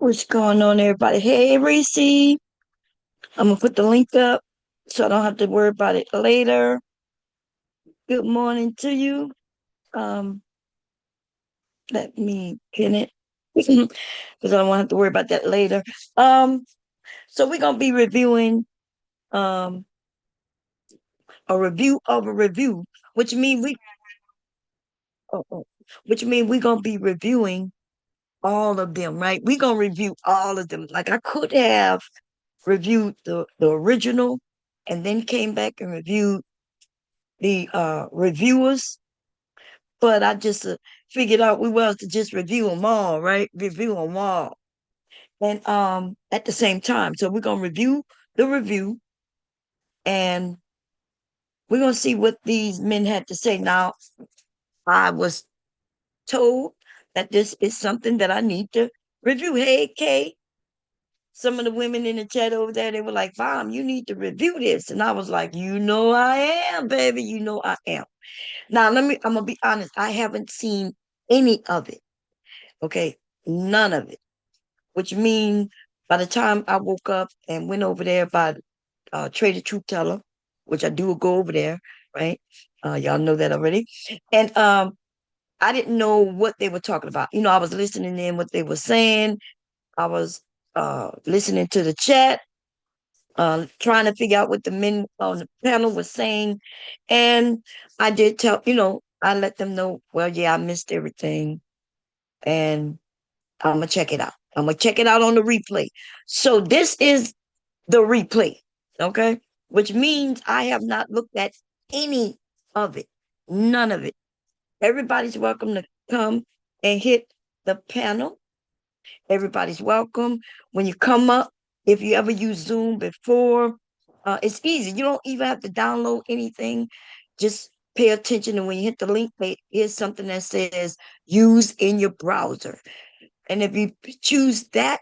What's going on, everybody? Hey, Reese. I'm gonna put the link up so I don't have to worry about it later. Good morning to you. Um, Let me pin it because I don't want to have to worry about that later. Um, so we're gonna be reviewing um a review of a review, which means oh, oh, which means we're gonna be reviewing all of them, right? We're gonna review all of them. Like I could have reviewed the original and then came back and reviewed the reviewers, but I just figured out we was to just review them all, right? Review them all, and at the same time. So we're gonna review the review, and we're gonna see what these men had to say. Now, I was told that this is something that I need to review. Hey, Kay, some of the women in the chat over there, they were like, "Mom, you need to review this," and I was like, "You know, I am, baby. You know, I am." Now, I'm gonna be honest. I haven't seen any of it. Okay, none of it. Which means by the time I woke up and went over there by Trader Truth Teller, which I do go over there, right? Y'all know that already. And I didn't know what they were talking about. You know, I was listening in what they were saying. I was listening to the chat, trying to figure out what the men on the panel was saying. And I did tell, I let them know, well, yeah, I missed everything. And I'm gonna check it out. I'm gonna check it out on the replay. So this is the replay, okay? Which means I have not looked at any of it, none of it. Everybody's welcome to come and hit the panel. Everybody's welcome. When you come up, if you ever use Zoom before, it's easy. You don't even have to download anything. Just pay attention. And when you hit the link, here's something that says use in your browser. And if you choose that,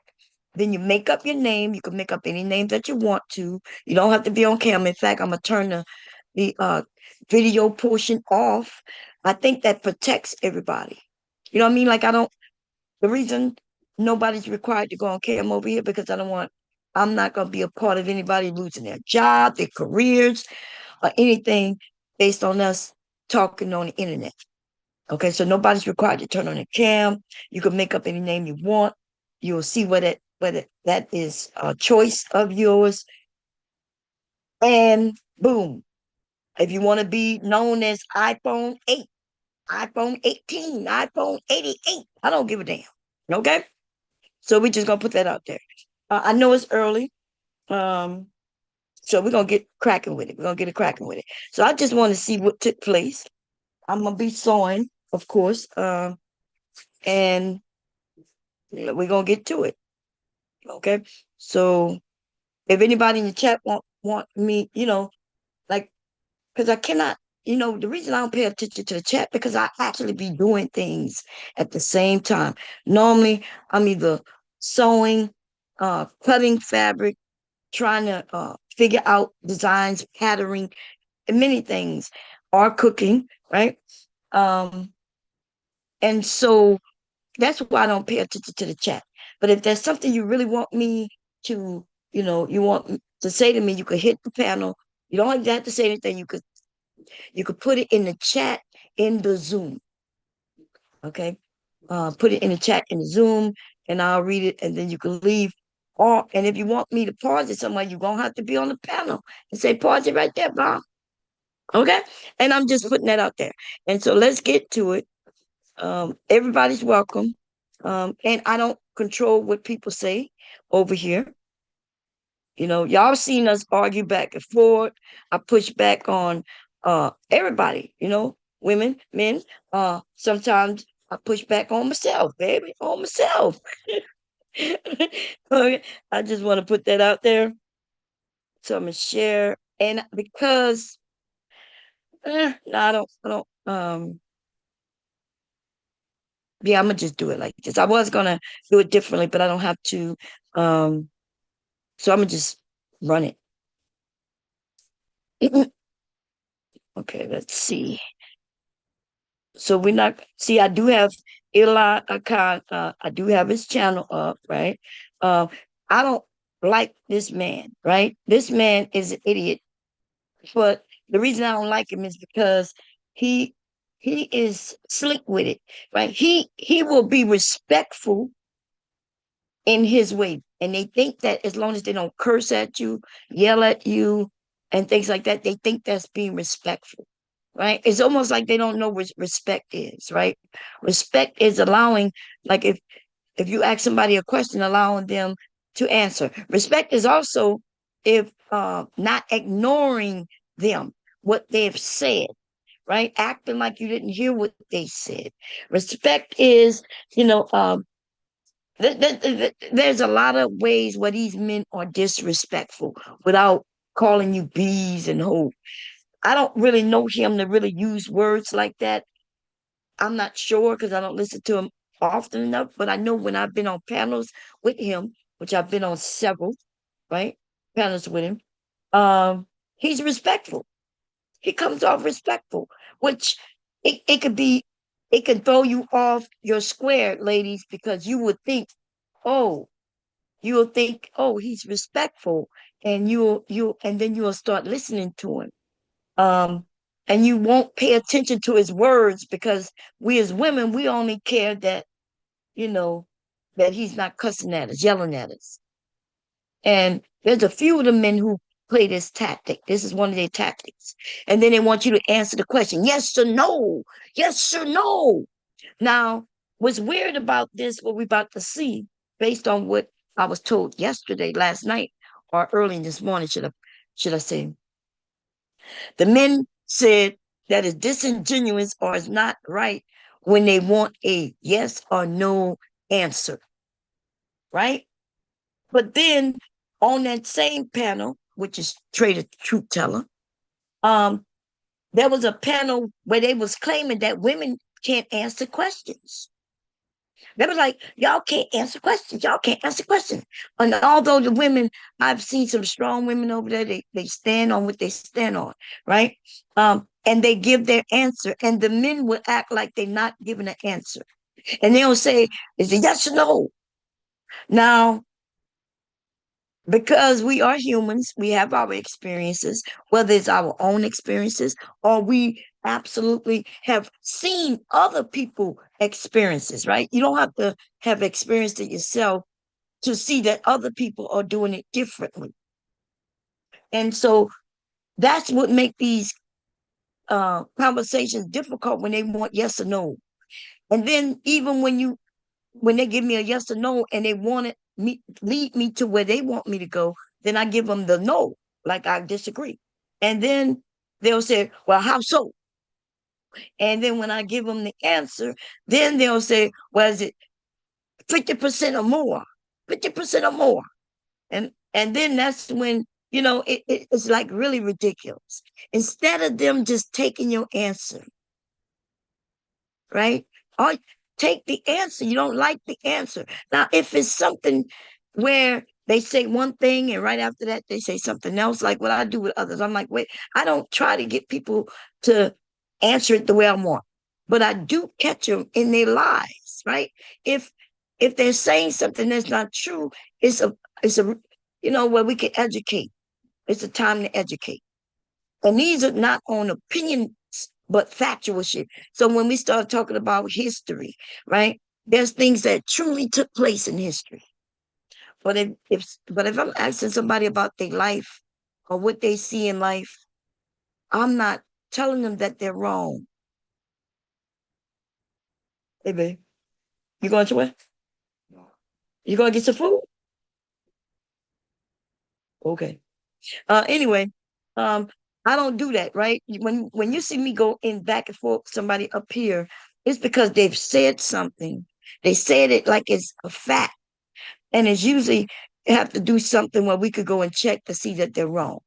then you make up your name. You can make up any name that you want to. You don't have to be on camera. In fact, I'm gonna turn the video portion off. I think that protects everybody. You know what I mean? Like I don't. The reason nobody's required to go on camera over here because I don't want. I'm not gonna be a part of anybody losing their job, their careers, or anything based on us talking on the internet. Okay, so nobody's required to turn on the cam. You can make up any name you want. You'll see whether that is a choice of yours. And boom. If you want to be known as iPhone 8, iPhone 18, iPhone 88, I don't give a damn. Okay? So we're just gonna put that out there. I know it's early. Um, so we're gonna get cracking with it. We're gonna get it cracking with it. So I just want to see what took place. I'm gonna be sewing, of course. And we're gonna get to it. Okay. So if anybody in the chat want me, like because I cannot, the reason I don't pay attention to the chat because I actually be doing things at the same time. Normally I'm either sewing, cutting fabric, trying to figure out designs, patterning, and many things, or cooking, right? Um, and so that's why I don't pay attention to the chat. But if there's something you really want me to, you want to say to me, you could hit the panel. You don't even have to say anything. You could put it in the chat in the Zoom. Okay. Put it in the chat in the Zoom and I'll read it and then you can leave. Or and if you want me to pause it somewhere, you're gonna have to be on the panel and say pause it right there, Bob. Okay. And I'm just putting that out there. And so let's get to it. Everybody's welcome. And I don't control what people say over here. Y'all seen us argue back and forth. I push back on everybody, women, men. Sometimes I push back on myself, baby, on myself. Okay, I just want to put that out there. So I'm gonna share. And because no, I don't yeah, I'm gonna just do it like this. I was gonna do it differently, but I don't have to. Um, so I'm gonna just run it. Okay, let's see. So we're not see. I do have Eli account. I do have his channel up, right? Uh, I don't like this man, right? This man is an idiot. But the reason I don't like him is because he he is slick with it, right? He will be respectful in his way. And they think that as long as they don't curse at you, yell at you, and things like that, they think that's being respectful, right? It's almost like they don't know what respect is, right? Respect is allowing, like if you ask somebody a question, allowing them to answer. Respect is also if not ignoring them, what they've said, right? Acting like you didn't hear what they said. Respect is, you know, there's a lot of ways where these men are disrespectful without calling you bees and hoes. I don't really know him to really use words like that. I'm not sure because I don't listen to him often enough, but I know when I've been on panels with him, which I've been on several, right? Panels with him, um, he's respectful. He comes off respectful, which it could be, it can throw you off your square, ladies, because you would think, oh, you'll think, oh, he's respectful, and and then you'll start listening to him. Um, and you won't pay attention to his words because we as women, we only care that, you know, that he's not cussing at us, yelling at us. And there's a few of the men who play this tactic. This is one of their tactics. And then they want you to answer the question, yes or no, yes or no. Now, what's weird about this, what we're about to see, based on what I was told yesterday, last night, or early this morning, should I say, the men said that is disingenuous or is not right when they want a yes or no answer, right? But then on that same panel, which is Trader Truth Teller, um, there was a panel where they was claiming that women can't answer questions. They was like, y'all can't answer questions. Y'all can't answer questions. And although the women, I've seen some strong women over there, they stand on what they stand on, right? And they give their answer, and the men will act like they're not giving an answer. And they'll say, is it yes or no? Now, because we are humans, we have our experiences, whether it's our own experiences or we absolutely have seen other people experiences, right? You don't have to have experienced it yourself to see that other people are doing it differently. And so that's what make these conversations difficult when they want yes or no. And then even when they give me a yes or no and they want it me lead me to where they want me to go, then I give them the no, like I disagree. And then they'll say, well, how so? And then when I give them the answer, then they'll say, well, is it 50% or more? 50% or more. And then that's when, it's like really ridiculous. Instead of them just taking your answer, right? Or take the answer. You don't like the answer. Now, if it's something where they say one thing and right after that they say something else, like what I do with others, I'm like, wait, I don't try to get people to answer it the way I want, but I do catch them in their lies, right? If if they're saying something that's not true, it's a where we can educate. It's a time to educate. And these are not on opinions, but factual shit. So when we start talking about history, right? There's things that truly took place in history. But if I'm asking somebody about their life or what they see in life, I'm not telling them that they're wrong. Hey babe, you going to where? You gonna get some food? Okay. Anyway, um, I don't do that, right? When you see me go in back and forth with somebody up here, it's because they've said something. They said it like it's a fact, and it's usually have to do something where we could go and check to see that they're wrong.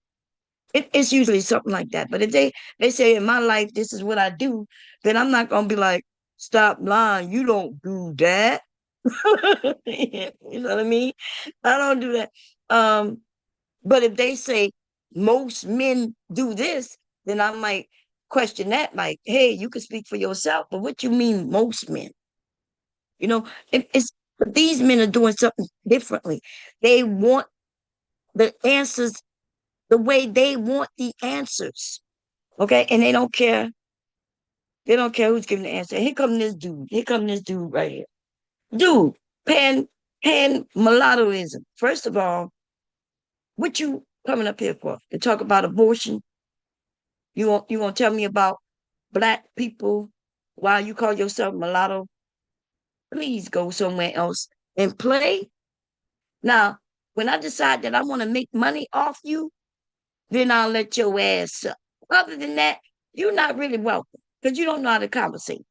It's usually something like that. But if they say in my life this is what I do, then I'm not gonna be like, stop lying. You don't do that. You know what I mean? I don't do that. But if they say most men do this, then I might. question that like, hey, you can speak for yourself, but what you mean most men? You know, it's but these men are doing something differently. They want the answers the way they want the answers. Okay. And they don't care. They don't care who's giving the answer. Here come this dude. Here come this dude right here. Dude, pan mulattoism. First of all, what you coming up here for? To talk about abortion? You want to tell me about black people while you call yourself mulatto? Please go somewhere else and play. Now, when I decide that I want to make money off you, then I'll let your ass up. Other than that, you're not really welcome because you don't know how to conversate.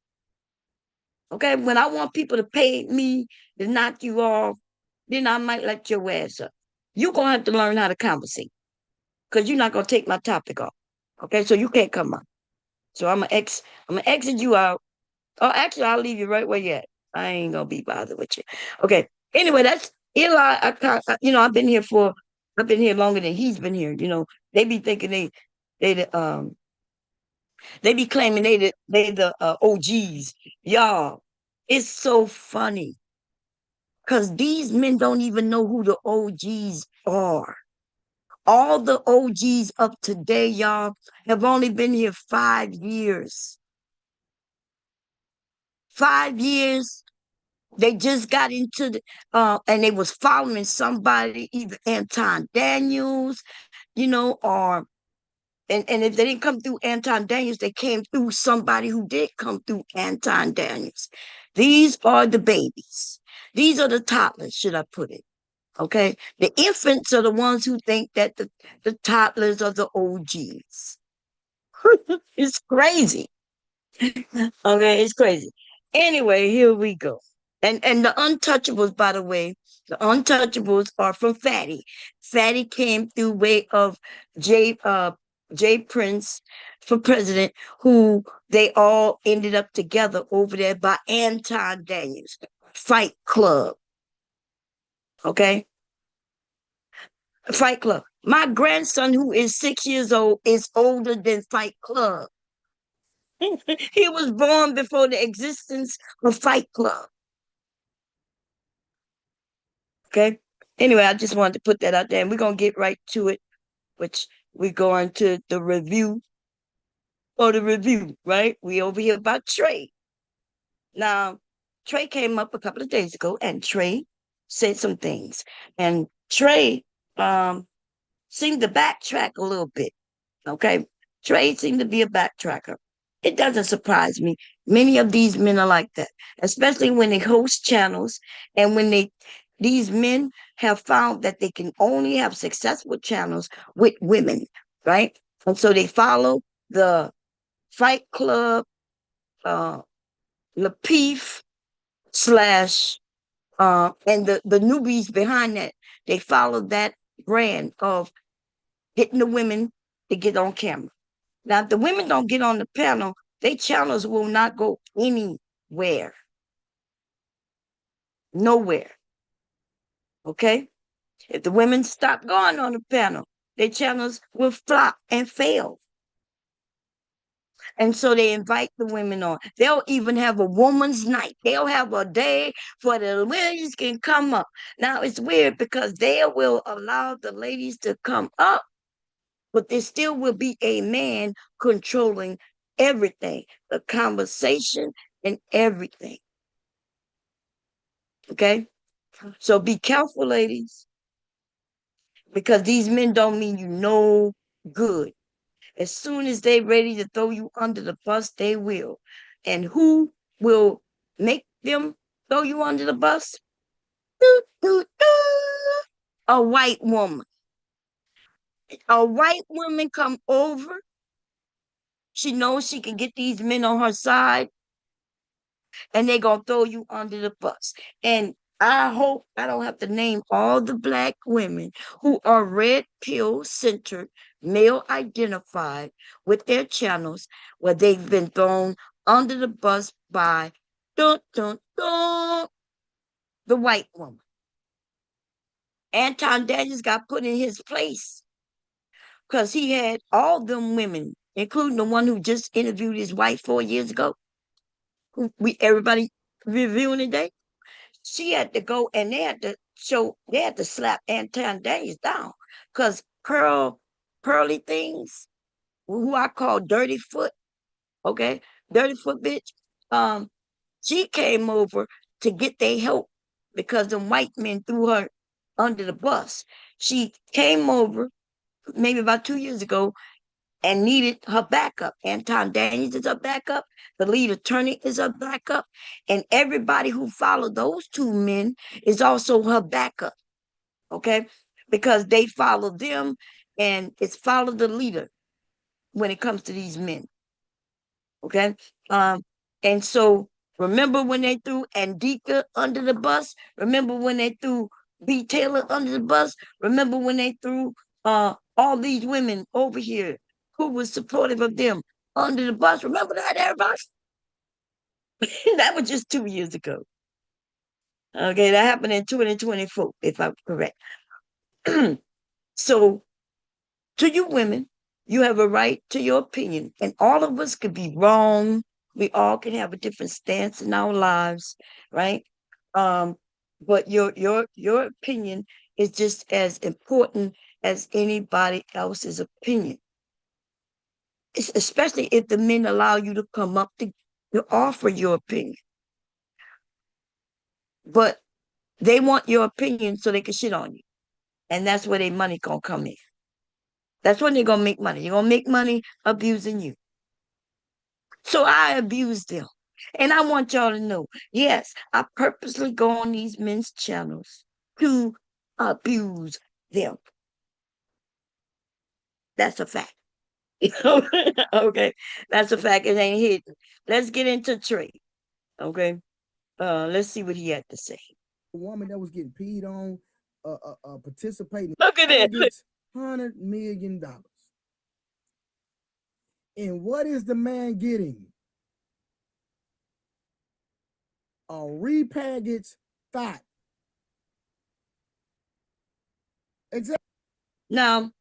Okay. When I want people to pay me to knock you off, then I might let your ass up. You're gonna have to learn how to conversate because you're not gonna take my topic off. Okay, so you can't come up. So I'm gonna exit you out. Oh, actually, I'll leave you right where you at. I ain't gonna be bothered with you. Okay. Anyway, that's Eli. I've been here longer than he's been here. They be thinking they be claiming they the OGs. Y'all, it's so funny because these men don't even know who the OGs are. All the OGs of today, y'all, have only been here 5 years. 5 years. They just got into and they was following somebody, either Anton Daniels, or and if they didn't come through Anton Daniels, they came through somebody who did come through Anton Daniels. These are the babies. These are the toddlers, should I put it? Okay. The infants are the ones who think that the toddlers are the OGs. It's crazy. Okay, it's crazy. Anyway, here we go. And the untouchables, by the way, the untouchables are from Fatty. Fatty came through way of Jay Prince for president, who they all ended up together over there by Anton Daniels Fight Club. Okay, Fight Club. My grandson, who is 6 years old, is older than Fight Club. He was born before the existence of Fight Club. Okay. Anyway, I just wanted to put that out there, and we're gonna get right to it, which we go into the review or the review, right? We over here about Trey. Now, Trey came up a couple of days ago, and Trey said some things, and Trey seemed to backtrack a little bit. Okay. Trey seemed to be a backtracker. It doesn't surprise me. Many of these men are like that, especially when they host channels and when these men have found that they can only have successful channels with women, right? And so they follow the Fight Club, uh, Lapeef slash, and the newbies behind that. They follow that brand of getting the women to get on camera. Now, if the women don't get on the panel, their channels will not go anywhere, nowhere. Okay? If the women stop going on the panel, their channels will flop and fail. And so they invite the women on. They'll even have a woman's night. They'll have a day for the ladies can come up. Now it's weird because they will allow the ladies to come up, but there still will be a man controlling everything, the conversation and everything. Okay? So be careful, ladies, because these men don't mean you no good. As soon as they're ready to throw you under the bus, they will. And who will make them throw you under the bus? Doo, doo, doo. A white woman. A white woman come over. She knows she can get these men on her side, and they're going to throw you under the bus. And I hope I don't have to name all the black women who are red pill centered, male identified with their channels where they've been thrown under the bus by dun, dun, dun, the white woman. Anton Daniels got put in his place because he had all them women including the one who just interviewed his wife 4 years ago, who we everybody reviewing today. She had to go and they had to slap Anton Daniels down because Pearly Things, who I call Dirty Foot, okay, Dirty Foot bitch. Um, she came over to get their help because the white men threw her under the bus. She came over maybe about 2 years ago and needed her backup. Anton Daniels is her backup. The lead attorney is her backup. And everybody who followed those two men is also her backup. Okay? Because they follow them and it's follow the leader when it comes to these men. Okay. Um, and so remember when they threw Andika under the bus? Remember when they threw B. Taylor under the bus? Remember when they threw all these women over here who was supportive of them under the bus? Remember that, everybody? That was just 2 years ago. Okay, that happened in 2024, if I'm correct. So to you women, you have a right to your opinion, and all of us could be wrong. We all can have a different stance in our lives, right? Um, but your opinion is just as important as anybody else's opinion. Especially if the men allow you to come up to offer your opinion. But they want your opinion so they can shit on you. And that's where their money gonna come in. That's when they're gonna make money. They're gonna make money abusing you. So I abuse them. And I want y'all to know, yes, I purposely go on these men's channels to abuse them. That's a fact. Okay. That's a fact. It ain't hidden. Let's get into Trey. Okay. Let's see what he had to say. A woman that was getting peed on, participating Look at that. gets $100 million. And what is the man getting? A repackaged thought. Exactly. Now,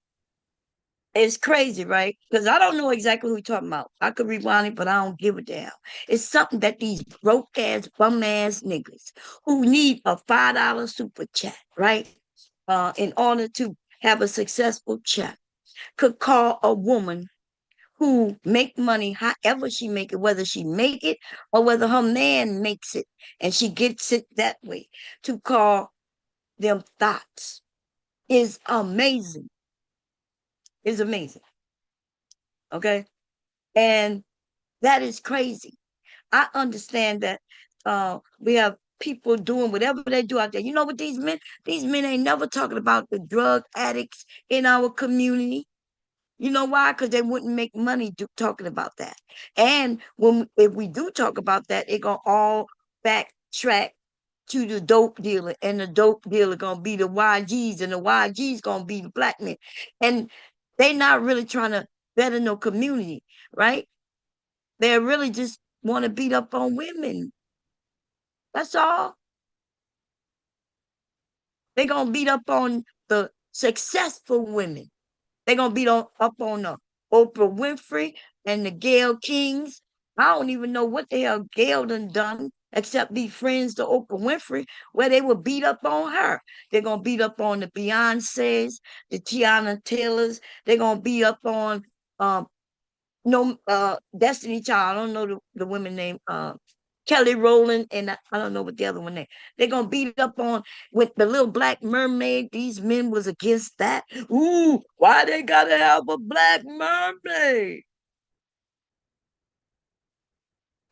it's crazy, right? Because I don't know exactly who you're talking about. I could rewind it, but I don't give a damn. It's something that these broke ass, bum ass niggas who need a $5 super chat, right? In order to have a successful chat, could call a woman who make money however she make it, whether she make it or whether her man makes it, and she gets it that way, to call them thoughts is amazing. Is amazing. Okay. And that is crazy. I understand that we have people doing whatever they do out there. You know what these men ain't never talking about the drug addicts in our community. You know why? Because they wouldn't make money talking about that. And if we do talk about that, it gonna all backtrack to the dope dealer, and the dope dealer gonna be the YGs, and the YGs gonna be the black men. And they not really trying to better no community, right? They really just want to beat up on women. That's all. They're gonna beat up on the successful women. They're gonna beat up on the Oprah Winfrey and the Gail Kings. I don't even know what the hell Gail done except be friends to Oprah Winfrey, where they will beat up on her. They're gonna beat up on the Beyonces, the Tiana Taylors. They're gonna beat up on no Destiny Child. I don't know the women name. Kelly Rowland, and I don't know what the other one name. They're gonna beat up on with the little black mermaid. These men was against that. Ooh, why they gotta have a black mermaid?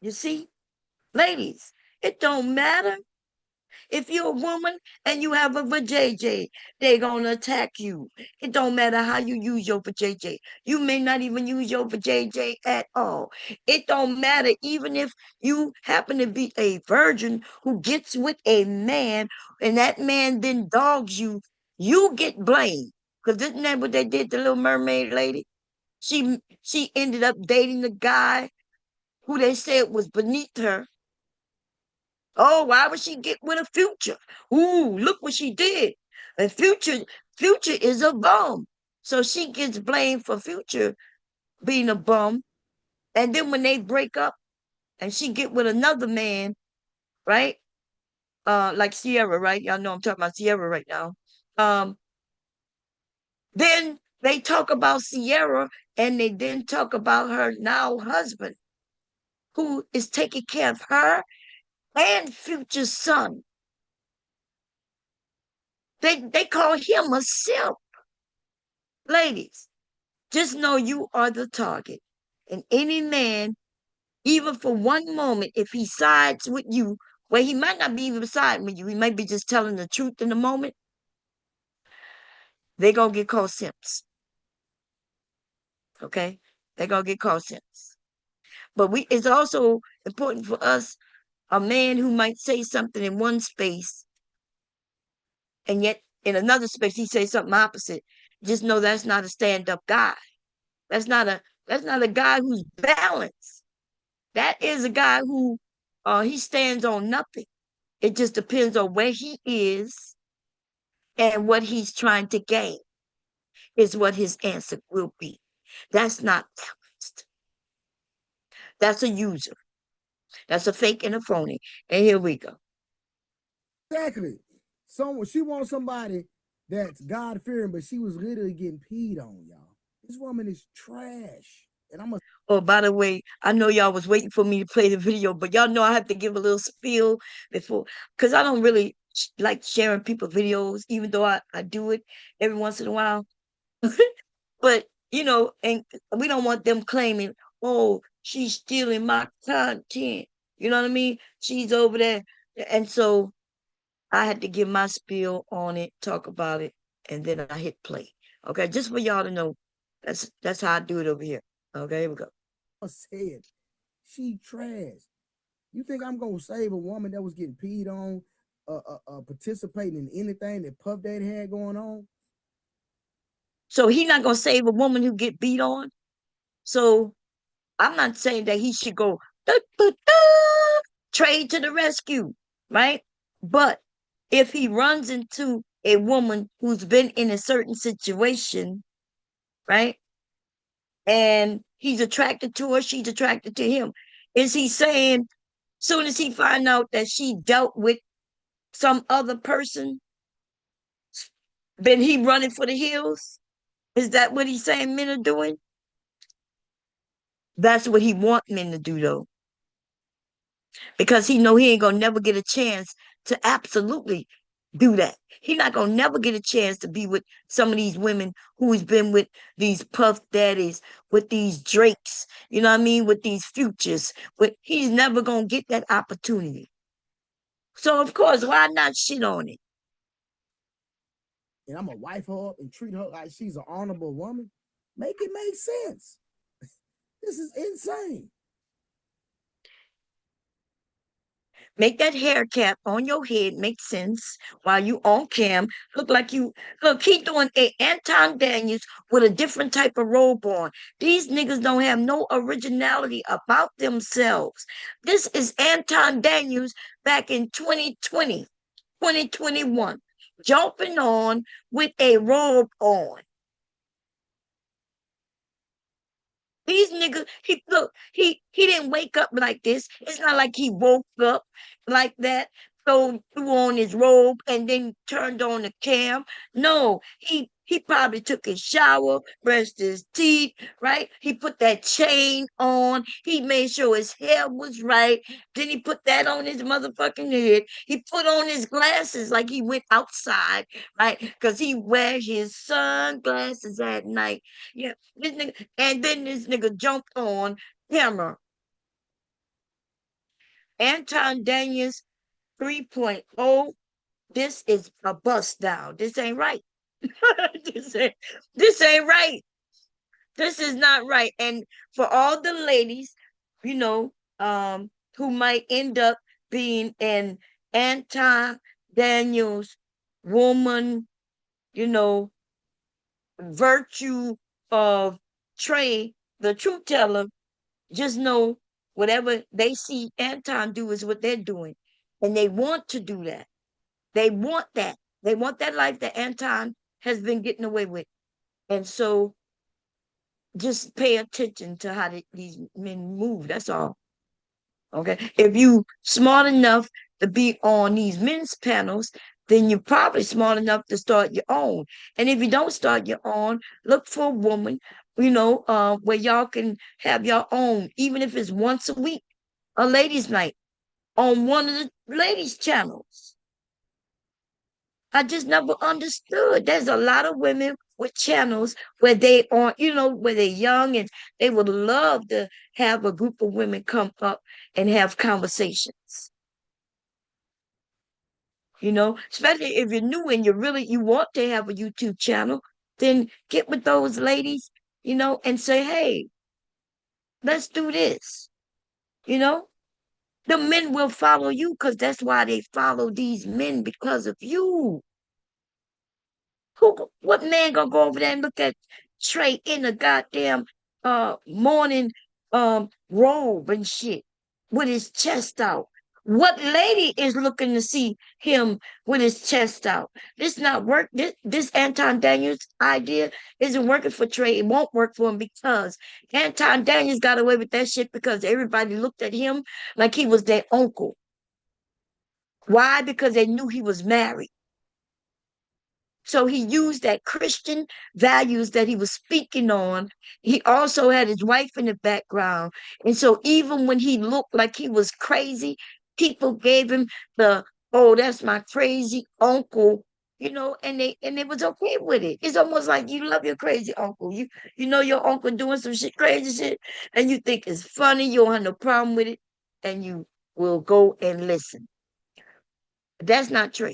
You see, ladies, it don't matter. If you're a woman and you have a vajayjay, they gonna attack you. It don't matter how you use your vajayjay. You may not even use your vajayjay at all. It don't matter even if you happen to be a virgin who gets with a man and that man then dogs you. You get blamed. Because isn't that what they did to Little Mermaid lady? She ended up dating the guy who they said was beneath her. Oh, why would she get with a Future? Ooh, look what she did. And Future is a bum. So she gets blamed for Future being a bum. And then when they break up and she get with another man, right? Like Sierra, right? Y'all know I'm talking about Sierra right now. Um, then they talk about Sierra and they then talk about her now husband who is taking care of her and future son. They call him a simp. Ladies, just know you are the target. And any man, even for one moment, if he sides with you, well, he might not be even siding with you, he might be just telling the truth in the moment, they're going to get called simps. Okay? They're going to get called simps. But it's also important for us, a man who might say something in one space and yet in another space he says something opposite. Just know that's not a stand-up guy. That's not a guy who's balanced. That is a guy who he stands on nothing. It just depends on where he is and what he's trying to gain is what his answer will be. That's not balanced. That's a user. That's a fake and a phony. And here we go. Exactly. Someone she wants somebody that's God fearing, but she was literally getting peed on, y'all. This woman is trash. And I'm a Oh, by the way, I know y'all was waiting for me to play the video, but y'all know I have to give a little spiel before, because I don't really like sharing people videos, even though I do it every once in a while. But, and we don't want them claiming, oh, she's stealing my content. You know what I mean? She's over there. And so I had to give my spiel on it, talk about it, and then I hit play. Okay, just for y'all to know, that's how I do it over here. Okay, here we go. said she trash. You think I'm gonna save a woman that was getting peed on, participating in anything that Puff Daddy had going on? So he not gonna save a woman who get beat on. So I'm not saying that he should go "Da, da, da," trade to the rescue, right? But if he runs into a woman who's been in a certain situation, right? And he's attracted to her, she's attracted to him. Is he saying, soon as he find out that she dealt with some other person, then he running for the hills? Is that what he's saying men are doing? That's what he want men to do though, because he know he ain't gonna never get a chance to absolutely do that. He not gonna never get a chance to be with some of these women who has been with these puff daddies, with these Drakes, you know what I mean, with these futures. But he's never gonna get that opportunity. So of course, why not shit on it? And I'm gonna wife her up and treat her like she's an honorable woman. Make it make sense. This is insane. Make that hair cap on your head make sense while you on cam. Look like you look, he doing a Anton Daniels with a different type of robe on. These niggas don't have no originality about themselves. This is Anton Daniels back in 2020, 2021, jumping on with a robe on. These niggas, he look, he didn't wake up like this. It's not like he woke up like that, threw on his robe and then turned on the cam. No, he probably took his shower, brushed his teeth, right? He put that chain on. He made sure his hair was right. Then he put that on his motherfucking head. He put on his glasses like he went outside, right? Because he wears his sunglasses at night. Yeah, this nigga, and then this nigga jumped on camera. Anton Daniels 3.0. This is a bust down. This ain't right. this, ain't, this ain't right. This is not right. And for all the ladies, you know, who might end up being an Anton Daniels woman, you know, virtue of Trey, the truth teller, just know whatever they see Anton do is what they're doing. And they want to do that. They want that. They want that life that Anton has been getting away with. And so just pay attention to how these men move. That's all. Okay. If you smart enough to be on these men's panels, then you're probably smart enough to start your own. And if you don't start your own, look for a woman, where y'all can have your own, even if it's once a week, a ladies' night on one of the ladies' channels. I just never understood. There's a lot of women with channels where they are, where they're young and they would love to have a group of women come up and have conversations. Especially if you're new and you want to have a YouTube channel, then get with those ladies, and say, hey, let's do this. You know, the men will follow you because that's why they follow these men because of you. What man gonna go over there and look at Trey in a goddamn morning robe and shit with his chest out? What lady is looking to see him with his chest out? This not work. This Anton Daniels idea isn't working for Trey. It won't work for him because Anton Daniels got away with that shit because everybody looked at him like he was their uncle. Why? Because they knew he was married. So he used that Christian values that he was speaking on. He also had his wife in the background. And so even when he looked like he was crazy, people gave him the, oh, that's my crazy uncle, and they was okay with it. It's almost like you love your crazy uncle. You know your uncle doing some shit, crazy shit, and you think it's funny, you don't have no problem with it, and you will go and listen. That's not true.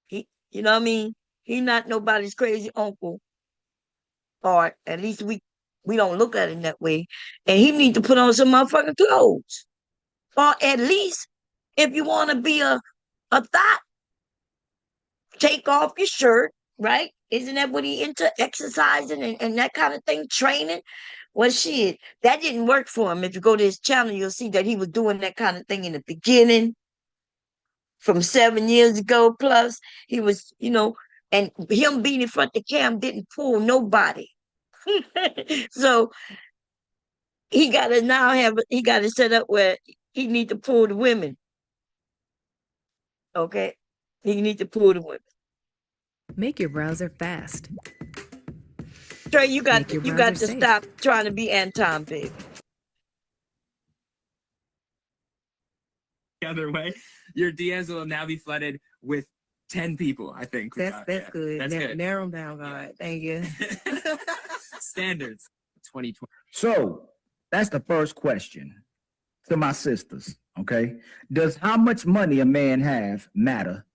You know what I mean? He not nobody's crazy uncle, or at least we don't look at him that way. And he need to put on some motherfucking clothes, or at least if you want to be a thought, take off your shirt, right? Isn't that what he into exercising and that kind of thing, training? Well, shit, that didn't work for him. If you go to his channel, you'll see that he was doing that kind of thing in the beginning from 7 years ago plus. He was, and him being in front of the cam didn't fool nobody. So he got to set up where he need to pull the women. Okay. He need to pull the women. Make your browser fast. Trey, Make your you browser got to safe. stop trying to be Anton, baby. The other way, your DMs will now be flooded with 10 people, I think. That's good. That's good. Narrow them down, God. Thank you. Standards 2020. So that's the first question to my sisters. Okay. Does how much money a man have matter?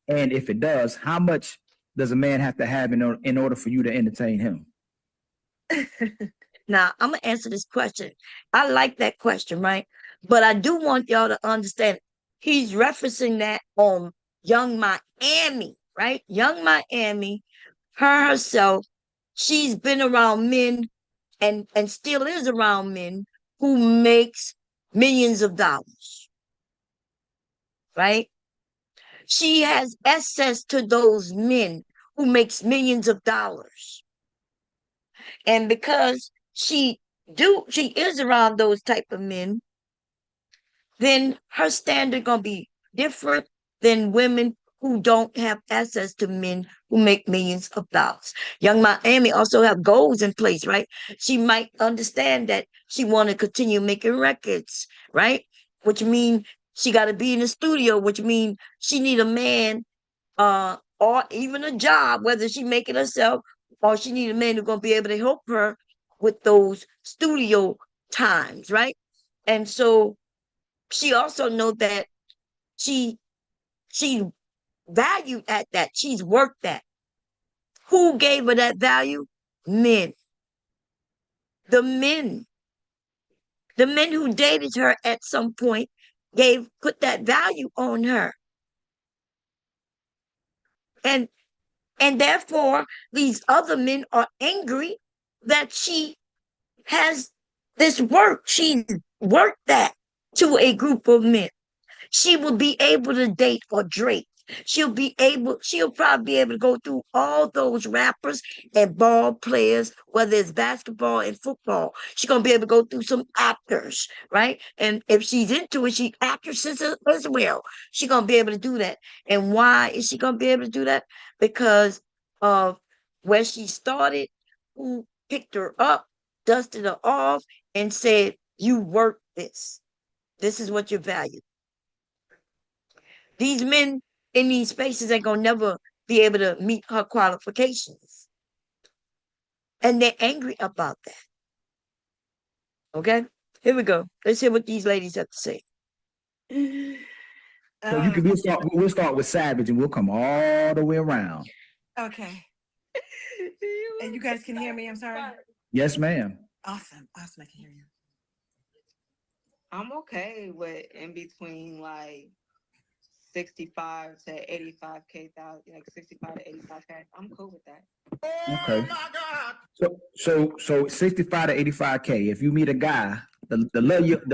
And if it does, how much does a man have to have in order for you to entertain him? Now, I'm going to answer this question. I like that question, right? But I do want y'all to understand he's referencing that on Young Miami, right? Young Miami, her herself, she's been around men and still is around men who makes millions of dollars, right? She has access to those men who makes millions of dollars. And because she is around those type of men, then her standard gonna be different than women who don't have access to men who make millions of dollars. Young Miami also have goals in place, right? She might understand that she want to continue making records, right? Which mean she got to be in the studio, which mean she need a man, or even a job, whether she make it herself or she need a man who's gonna be able to help her with those studio times, right? And so she also know that she she valued at that. She's worth that. Who gave her that value? Men. The men. The men who dated her at some point put that value on her. And therefore these other men are angry that she has this work. She worked that to a group of men. She will be able to date or Drake. She'll probably be able to go through all those rappers and ball players, whether it's basketball and football. She's gonna be able to go through some actors, right? And if she's into it, she actresses as well. She's gonna be able to do that. And why is she gonna be able to do that? Because of where she started, who picked her up, dusted her off, and said, "You work this. This is what you value." These men in these spaces ain't gonna never be able to meet her qualifications. And they're angry about that. Okay? Here we go. Let's hear what these ladies have to say. So you can we'll start with Savage and we'll come all the way around. Okay. And you guys can hear me? I'm sorry. Yes, ma'am. Awesome. Awesome. I can hear you. I'm okay with in between like 65 to 85K thousand, like 65 to 85K. I'm cool with that. Okay. So 65 to 85K. If you meet a guy, the love of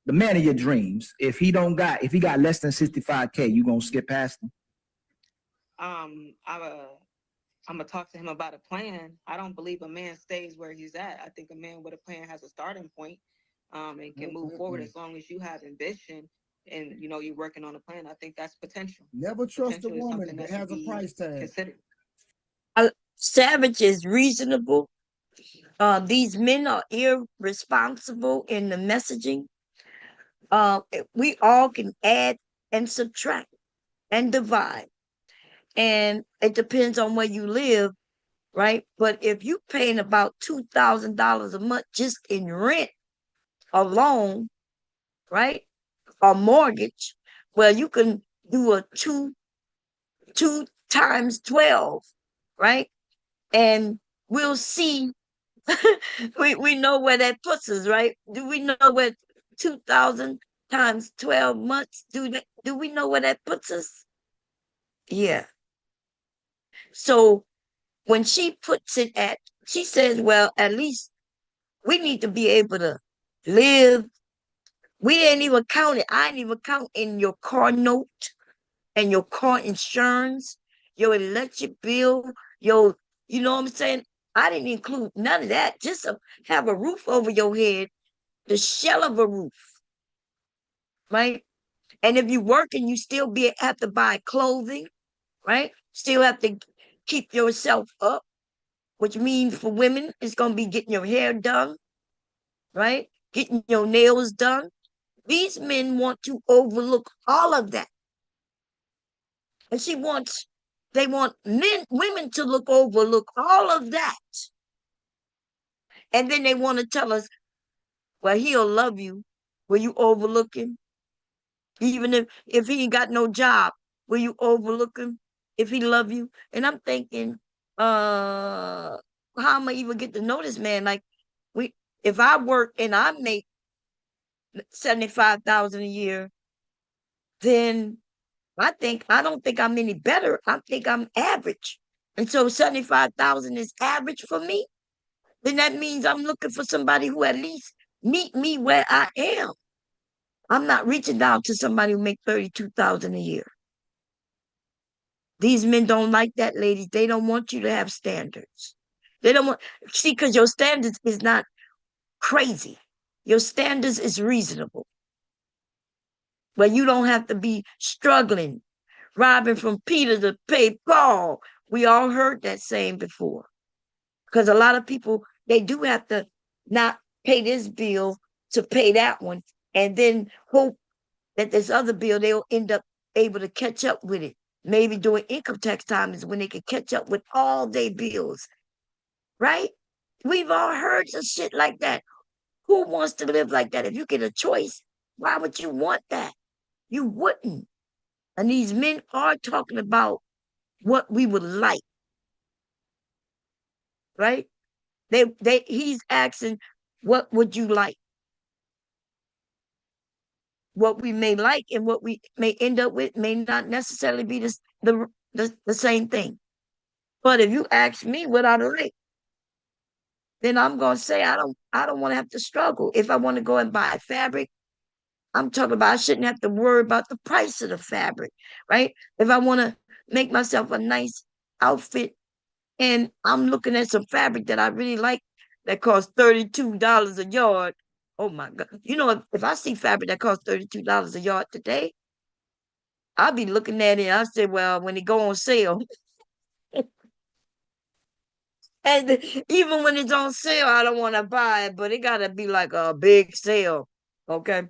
the man of your dreams, if he got less than 65K, you gonna skip past him? I'm gonna talk to him about a plan. I don't believe a man stays where he's at. I think a man with a plan has a starting point, and can move forward as long as you have ambition and you're working on a plan. I think that's potential. Never trust a Potential is woman something that that has should a be price tag. considered. Savage is reasonable. These men are irresponsible in the messaging. We all can add and subtract and divide. And it depends on where you live, right? But if you paying about $2,000 a month just in rent alone, right? Or mortgage, well, you can do a two times 12, right? And we'll see. we know where that puts us, right? Do we know where 2,000 times 12 months do we know where that puts us? Yeah. So when she puts it at, she says, well, at least we need to be able to live. We didn't even count it. I didn't even count in your car note and your car insurance, your electric bill, your, you know what I'm saying? I didn't include none of that. Just have a roof over your head, the shell of a roof, right? And if you work and you still have to buy clothing, right? Still have to keep yourself up, which means for women, it's going to be getting your hair done, right? Getting your nails done. These men want to overlook all of that. And they want women to overlook all of that. And then they want to tell us, well, he'll love you. Will you overlook him? Even if he ain't got no job, will you overlook him if he love you? And I'm thinking, how am I even get to know this man? Like, if I work and I make 75,000 a year, then I don't think I'm any better. I think I'm average. And so 75,000 is average for me. Then that means I'm looking for somebody who at least meet me where I am. I'm not reaching down to somebody who make 32,000 a year. These men don't like that, ladies. They don't want you to have standards. They don't want, see, because your standards is not crazy. Your standards is reasonable. Where you don't have to be struggling, robbing from Peter to pay Paul. We all heard that saying before. Because a lot of people, they do have to not pay this bill to pay that one, and then hope that this other bill, they'll end up able to catch up with it. Maybe during income tax time is when they can catch up with all their bills, right? We've all heard some shit like that. Who wants to live like that? If you get a choice, why would you want that? You wouldn't. And these men are talking about what we would like, right? He's asking, what would you like? What we may like and what we may end up with may not necessarily be the same thing. But if you ask me what I like, then I'm gonna say I don't want to have to struggle. If I want to go and buy fabric, I'm talking about I shouldn't have to worry about the price of the fabric, right? If I want to make myself a nice outfit and I'm looking at some fabric that I really like that costs $32 a yard. Oh my God. You know, if I see fabric that costs $32 a yard today, I'll be looking at it. I say, well, when it go on sale, and even when it's on sale, I don't want to buy it, but it gotta be like a big sale. Okay.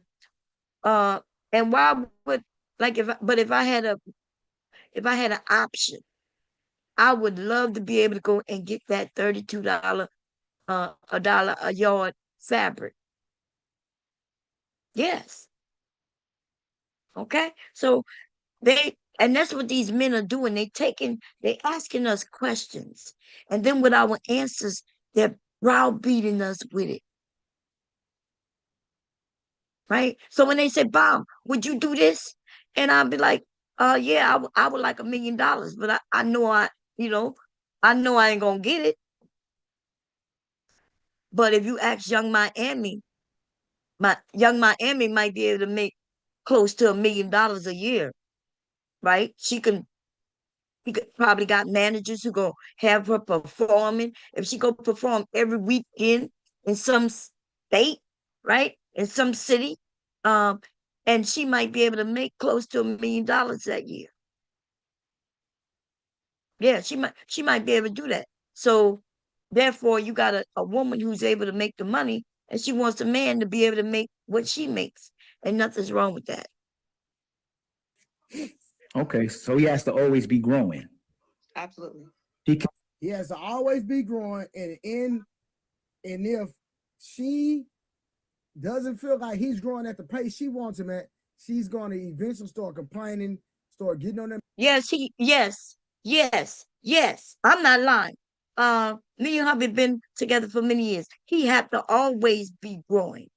Uh, and why would like but if I had an option, I would love to be able to go and get that $32 a dollar a yard fabric. Yes. Okay. So and that's what these men are doing. They asking us questions. And then with our answers, they're browbeating us with it. Right. So when they say, Bob, would you do this? And I'll be like, yeah, I would like $1 million, but I know you know, I know I ain't gonna get it. But if you ask young Miami might be able to make close to $1 million a year, right? He could probably got managers who go have her performing. If she go perform every weekend in some state, right? In some city, um, and she might be able to make close to $1 million that year. Yeah, she might be able to do that. So therefore you got a woman who's able to make the money and she wants a man to be able to make what she makes. And nothing's wrong with that. Okay, so he has to always be growing. Absolutely. He can, He has to always be growing, and if she doesn't feel like he's growing at the pace she wants him at, she's going to eventually start complaining, start getting on them. Yes. I'm not lying. Me and hubby been together for many years. He had to always be growing.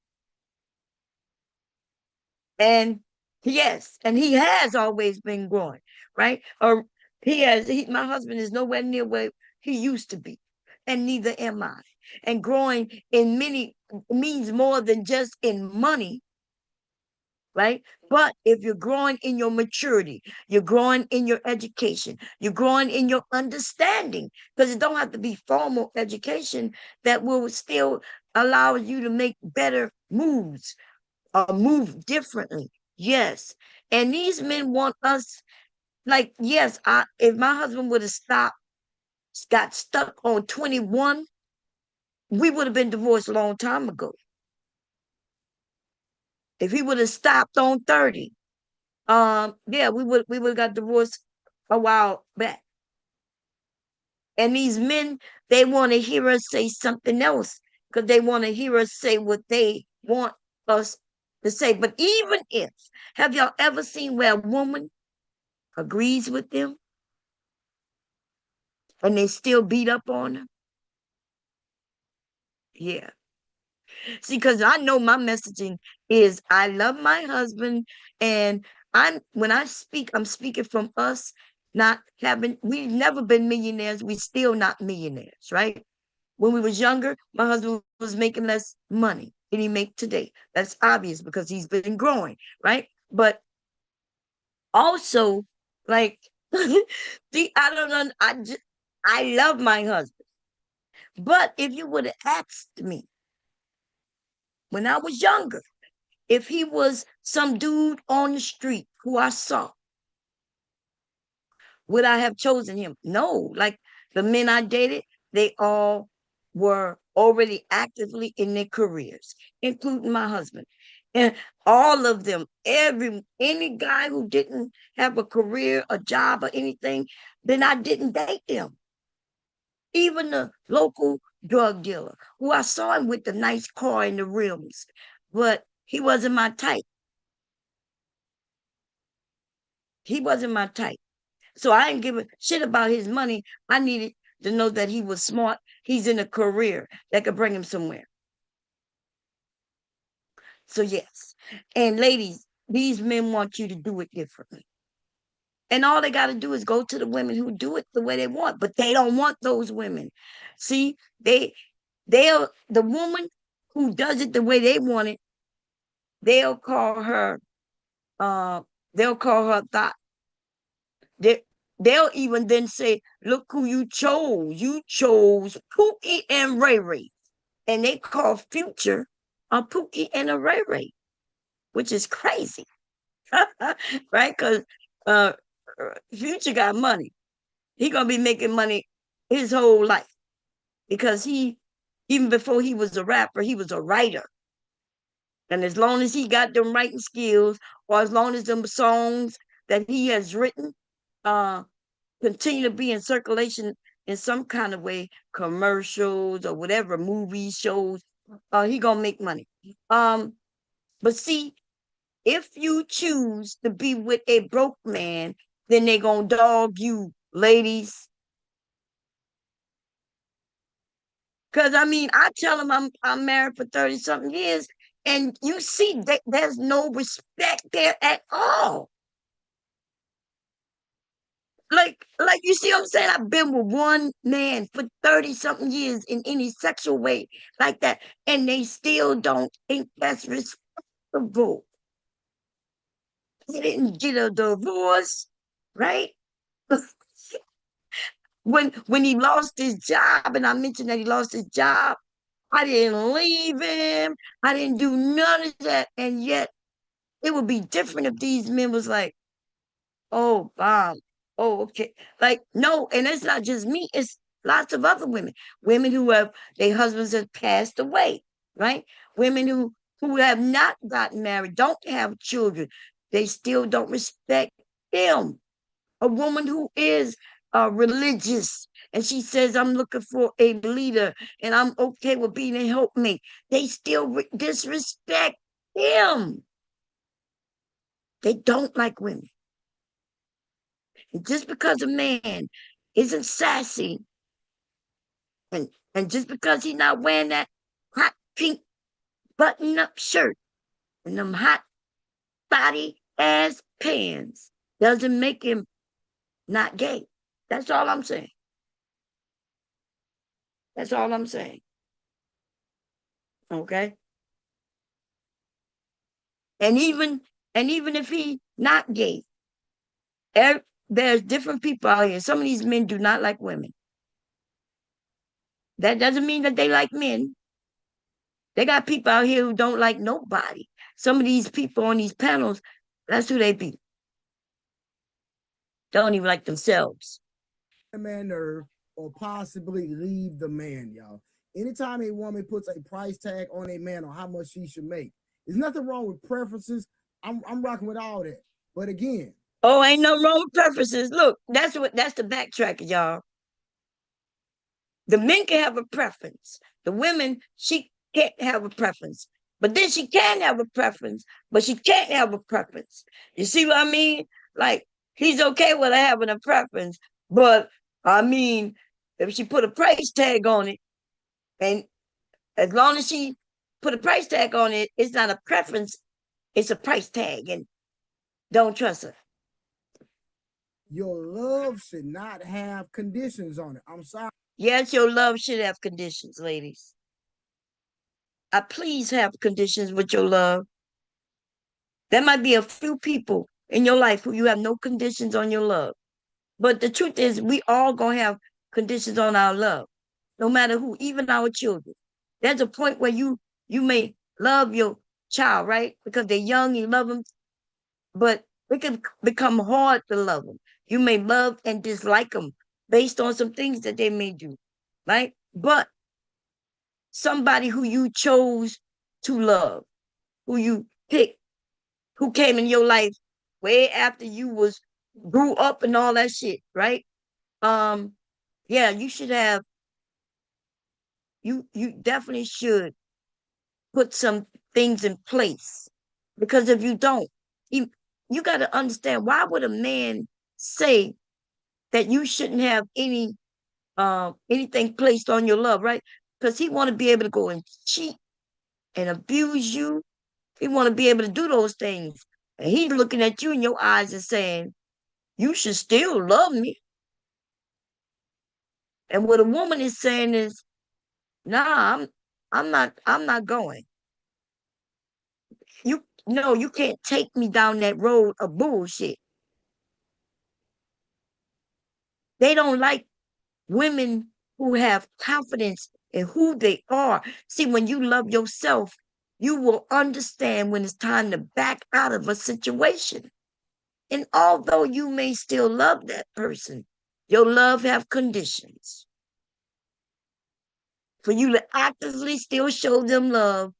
And yes, and he has always been growing, right? Or my husband is nowhere near where he used to be, and neither am I. And growing in many means more than just in money, right? But if you're growing in your maturity, you're growing in your education, you're growing in your understanding, because it don't have to be formal education that will still allow you to make better moves or move differently. Yes. And these men want us, like, yes, if my husband would have got stuck on 21, we would have been divorced a long time ago. If he would have stopped on 30, yeah, we would have got divorced a while back. And these men, they want to hear us say something else because they want to hear us say what they want us to say. But even if, have y'all ever seen where a woman agrees with them and they still beat up on her? Yeah. See, because I know my messaging is I love my husband, and when I speak, I'm speaking from us not having, we've never been millionaires, we still not millionaires, right? When we was younger, my husband was making less money than he make today. That's obvious because he's been growing, right? But also, like, I don't know, I love my husband. But if you would have asked me when I was younger, if he was some dude on the street who I saw, would I have chosen him? No. Like the men I dated, they all were already actively in their careers, including my husband. And all of them, any guy who didn't have a career, a job, or anything, then I didn't date them. Even the local drug dealer who I saw him with the nice car and the rims, but he wasn't my type. He wasn't my type. So I didn't give a shit about his money. I needed to know that he was smart. He's in a career that could bring him somewhere. So yes. And ladies, these men want you to do it differently. And all they got to do is go to the women who do it the way they want, but they don't want those women. See, they're the woman who does it the way they want it. they'll call her, uh, they'll call her thought. They, they'll even then say, look who you chose. You chose Pookie and Ray Ray. And they call Future a Pookie and a Ray Ray, which is crazy. Right? Because uh, Future got money. He gonna be making money his whole life because he, even before he was a rapper, he was a writer. And as long as he got them writing skills, or as long as them songs that he has written uh continue to be in circulation in some kind of way, commercials or whatever, movies, shows, he gonna make money. Um, but see, if you choose to be with a broke man, then they gonna dog you, ladies. Cause I mean, I tell them I'm married for 30 something years, and you see that there's no respect there at all. Like you see what I'm saying? I've been with one man for 30 something years in any sexual way like that, and they still don't think that's respectable. They didn't get a divorce, right? When he lost his job, and I mentioned that he lost his job, I didn't leave him. I didn't do none of that. And yet it would be different if these men was like, oh, Bob. Oh, okay. Like, no, and it's not just me, it's lots of other women. Women who have their husbands have passed away, right? Women who have not gotten married, don't have children. They still don't respect him. A woman who is religious and she says, I'm looking for a leader and I'm okay with being a helpmate. They still disrespect him. They don't like women. And just because a man isn't sassy and just because he's not wearing that hot pink button up shirt and them hot body ass pants doesn't make him not gay. That's all I'm saying. That's all I'm saying. Okay. And even if he not gay, there's different people out here. Some of these men do not like women. That doesn't mean that they like men. They got people out here who don't like nobody. Some of these people on these panels, that's who they be. Don't even like themselves. Man nerve or possibly leave the man, y'all. Anytime a woman puts a price tag on a man on how much she should make, there's nothing wrong with preferences. I'm rocking with all that. But again, Oh, ain't no wrong with preferences. Look, that's the backtrack, y'all. The men can have a preference. The women, she can't have a preference. But then she can have a preference, but she can't have a preference. You see what I mean? Like, he's okay with her having a preference, but I mean, if she put a price tag on it, and as long as she put a price tag on it, it's not a preference, it's a price tag, and don't trust her. your love should not have conditions on it. I'm sorry. Yes, your love should have conditions, ladies. Please have conditions with your love. There might be a few people in your life who you have no conditions on your love. But the truth is, we all gonna have conditions on our love, no matter who, even our children. There's a point where you may love your child, right? Because they're young, you love them, but it can become hard to love them. You may love and dislike them based on some things that they may do, right? But somebody who you chose to love, who you picked, who came in your life way after you was grew up and all that shit, right? Um, yeah, you should have you definitely should put some things in place because if you don't, you got to understand why would a man say that you shouldn't have anything placed on your love, right? Because he want to be able to go and cheat and abuse you. He want to be able to do those things, and he's looking at you in your eyes and saying, "You should still love me." And what a woman is saying is, "Nah, I'm not going. No, you can't take me down that road of bullshit. They don't like women who have confidence in who they are. See, when you love yourself, you will understand when it's time to back out of a situation. And although you may still love that person, your love have conditions. For you to actively still show them love,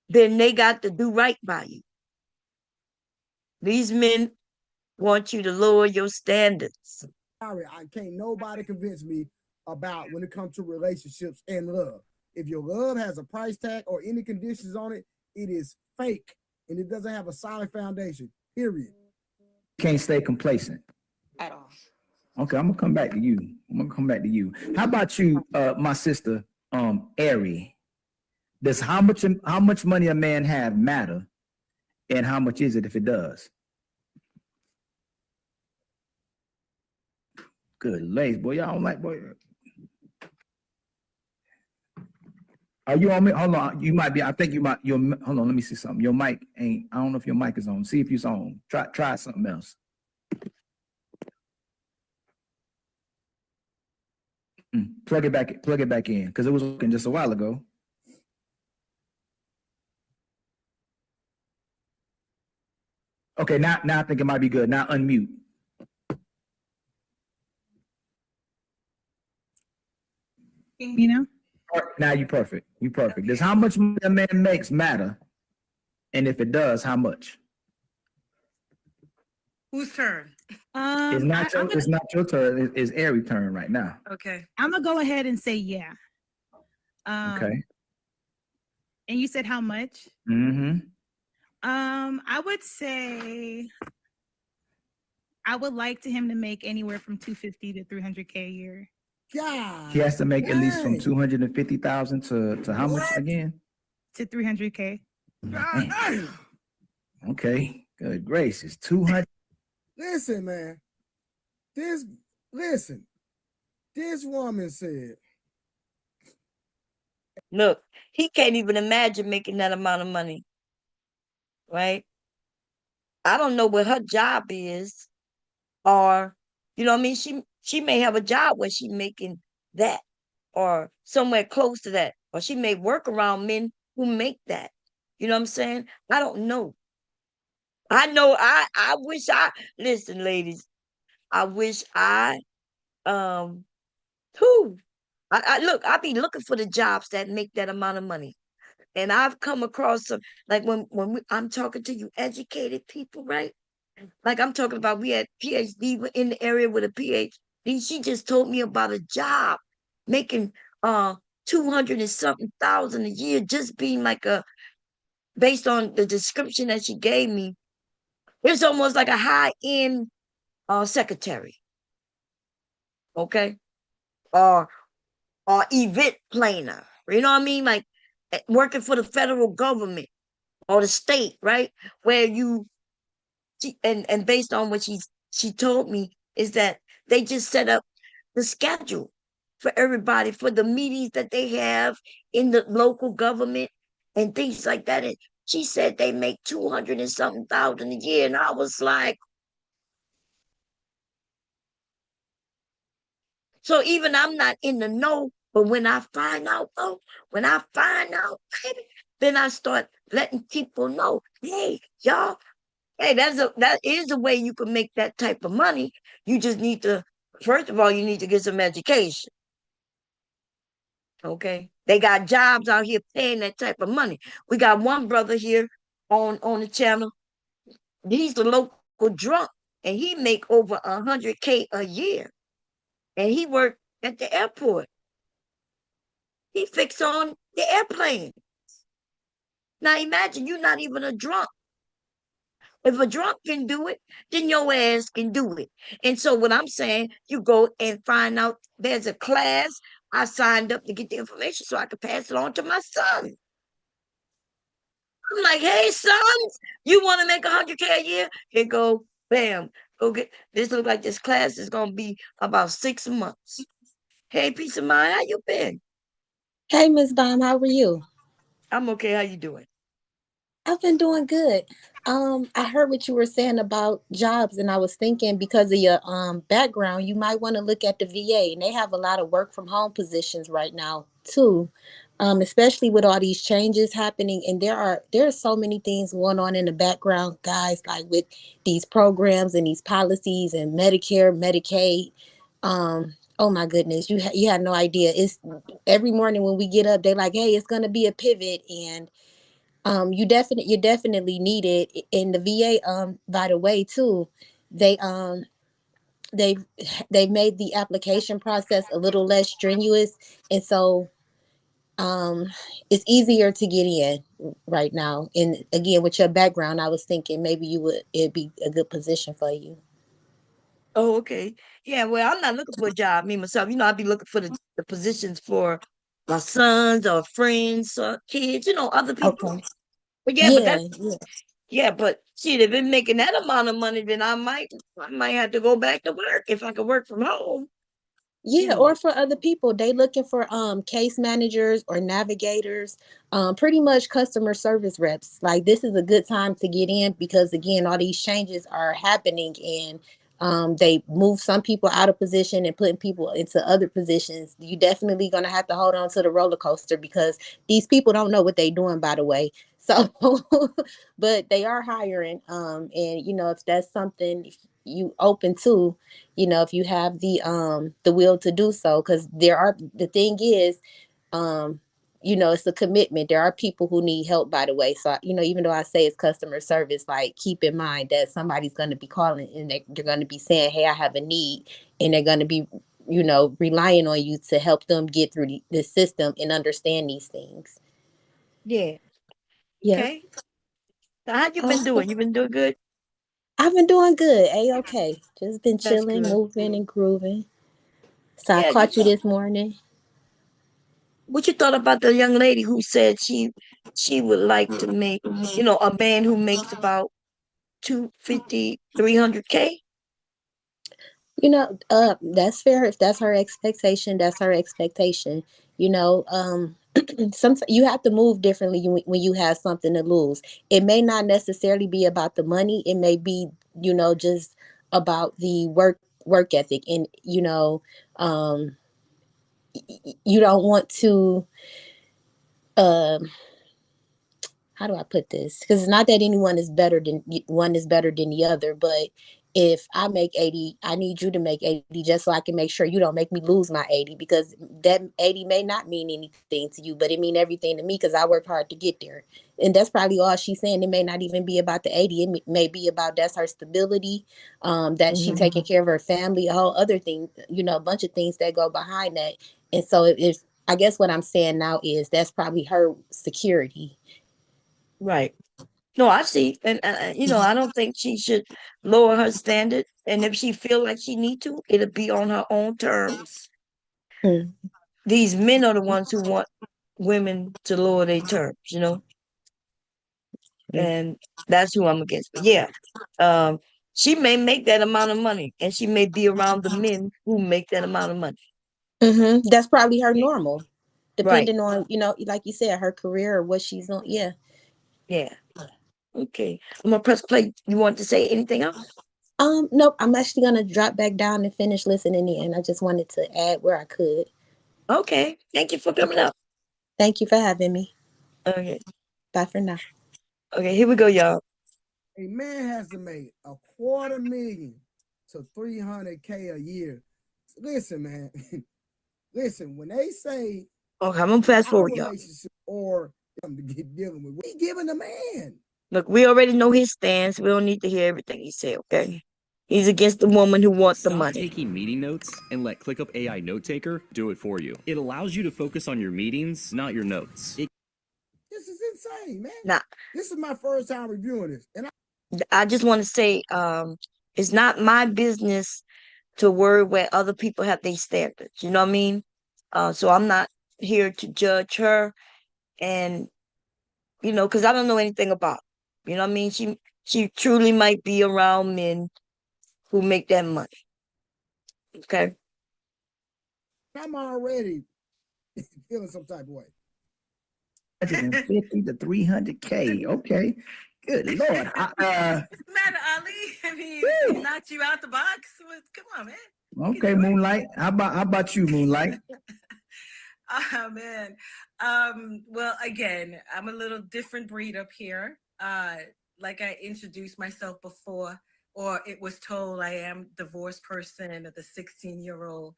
then they got to do right by you. These men want you to lower your standards. Sorry, I can't nobody convince me about when it comes to relationships and love. If your love has a price tag or any conditions on it, it is fake and it doesn't have a solid foundation. Period. Can't stay complacent. At all. Okay, I'm gonna come back to you. I'm gonna come back to you. How about you, my sister, Ari? Does how much money a man have matter, and how much is it if it does? Good ladies, boy, y'all don't like boy. Are you on me? Hold on, you might be. I think you might. Your hold on. Let me see something. Your mic ain't. I don't know if your mic is on. See if it's on. Try something else. Plug it back. Plug it back in because it was working just a while ago. Okay, now I think it might be good. Now unmute. You know? Now you perfect. You perfect. Does how much money a man makes matter? And if it does, how much? Whose turn? It's not your, it's not your turn. It's Aries' turn right now. Okay. I'm gonna go ahead and say yeah. Okay. And you said how much? Mm-hmm. I would say I would like to him to make anywhere from 250 to 300K a year. God, He has to make at least from dang. 250,000 to how much What? again? To 300K. God, damn. Okay. Good gracious. 200. Listen, man. Listen. This woman said, Look, he can't even imagine making that amount of money, right? I don't know what her job is, or you know what I mean? She may have a job where she making that or somewhere close to that, or she may work around men who make that. You know what I'm saying? I don't know. I know I wish I listen, ladies. I wish I um who I look, I be looking for the jobs that make that amount of money. And I've come across some like I'm talking to you educated people, right? Like I'm talking about we had PhD in the area with a PhD. She just told me about a job making 200 and something thousand a year, just being like a based on the description that she gave me. It's almost like a high-end secretary, okay? Or event planner. You know what I mean? Like working for the federal government or the state, right? Where and based on what she told me is that they just set up the schedule for everybody for the meetings that they have in the local government and things like that. And she said they make 200 and something thousand a year. And I was like, so even I'm not in the know, but when I find out, though, when I find out, baby, then I start letting people know, hey, y'all, hey, that is a way you can make that type of money. You just need to, first of all, you need to get some education. Okay. They got jobs out here paying that type of money. We got one brother here on the channel. He's the local drunk and he make over 100K a year. And he worked at the airport. He fixed on the airplane. Now imagine you're not even a drunk. If a drunk can do it, then your ass can do it. And so what I'm saying, you go and find out there's a class. I signed up to get the information so I could pass it on to my son. I'm like, hey, sons, you want to make 100K a year? Here go, bam, go get this. Look like this class is gonna be about 6 months. Hey, peace of mind, how you been? Hey, Miss Dom, how are you? I'm okay. How you doing? I've been doing good. I heard what you were saying about jobs, and I was thinking because of your background, you might want to look at the VA, and they have a lot of work from home positions right now too. Especially with all these changes happening, and there are so many things going on in the background, guys, like with these programs and these policies and Medicare, Medicaid. Oh my goodness, you had no idea. It's every morning when we get up, they're like, "Hey, it's gonna be a pivot," and you definitely need it in the VA. By the way, too, they they they made the application process a little less strenuous, and so um it's easier to get in right now. And again, with your background, I was thinking maybe you would it'd be a good position for you. Oh, okay. Yeah, well, I'm not looking for a job, me myself. I'd be looking for the positions for my sons or friends or kids, other people. Okay. But yeah, but Yeah, that's yeah. yeah, but shit, if it's making that amount of money, then I might have to go back to work if I could work from home, you Yeah, know. or for other people, they looking for case managers or navigators, pretty much customer service reps. Like this is a good time to get in because again, all these changes are happening and they move some people out of position and putting people into other positions. You definitely gonna have to hold on to the roller coaster because these people don't know what they're doing, by the way. So, but they are hiring, and if that's something you open to, if you have the will to do so, because the thing is, um it's a commitment. There are people who need help, by the way. So even though I say it's customer service, like keep in mind that somebody's going to be calling and they're going to be saying, hey, I have a need, and they're going to be relying on you to help them get through the system and understand these things. Yeah. Yep. Okay. So how you been Okay. doing? You been doing good? I've been doing good. Okay, just been That's chilling, good. moving and grooving. So I Yeah, caught you this morning. what you thought about the young lady who said she would like to make, a man who makes about 250, 300K? That's fair. If that's her expectation, that's her expectation. Sometimes you have to move differently when you have something to lose. It may not necessarily be about the money. It may be, just about the work ethic. And you don't want to um how do I put this? Because it's not that anyone is better than one is better than the other, but if I make 80, I need you to make 80 just so I can make sure you don't make me lose my 80, because that 80 may not mean anything to you, but it mean everything to me because I worked hard to get there. And that's probably all she's saying. It may not even be about the 80. May be about that's her stability, that she Hmm. taking care of her family, a whole other thing, a bunch of things that go behind that. And so if I guess what I'm saying now is that's probably her security. Right. No, I see. And, I don't think she should lower her standard. And if she feel like she need to, it'll be on her own terms. Hmm. These men are the ones who want women to lower their terms. And that's who I'm against. But yeah, um, she may make that amount of money, and she may be around the men who make that amount of money. That's probably her normal, Right. depending on, like you said, her career or what she's on. Yeah. Yeah. Okay. I'm gonna press play. You want to say anything else? Nope. I'm actually gonna drop back down and finish listening in. I just wanted to add where I could. Okay. Thank you for coming up. Thank you for having me. Okay. Bye for now. Okay. Here we go, y'all. A man has to make a quarter million to 300K a year. Listen, man. Listen, when they say Okay. I'm gonna it's fast our forward, y'all. relationship or them to get dealing with, we giving the man. Look, we already know his stance. We don't need to hear everything he say. Okay. He's against the woman who wants the Stop money. taking meeting notes and let ClickUp AI Note Taker do it for you. It allows you to focus on your meetings, not your notes. This is insane, man. Now, This is my first time reviewing this. And I just want to say, it's not my business to worry where other people have their standards. You know what I mean? So I'm not here to judge her, and because I don't know anything about. You know what I mean? She truly might be around men who make that money. Okay. I'm already feeling some type of way. 150 to 300K. Okay. Good Lord. What's the matter, Ali? I mean, knocked you out the box. Come on, man. Okay, Moonlight. How about you, Moonlight? Oh man. Well, again, I'm a little different breed up here. Like I introduced myself before, or it was told I am divorced person of the 16-year-old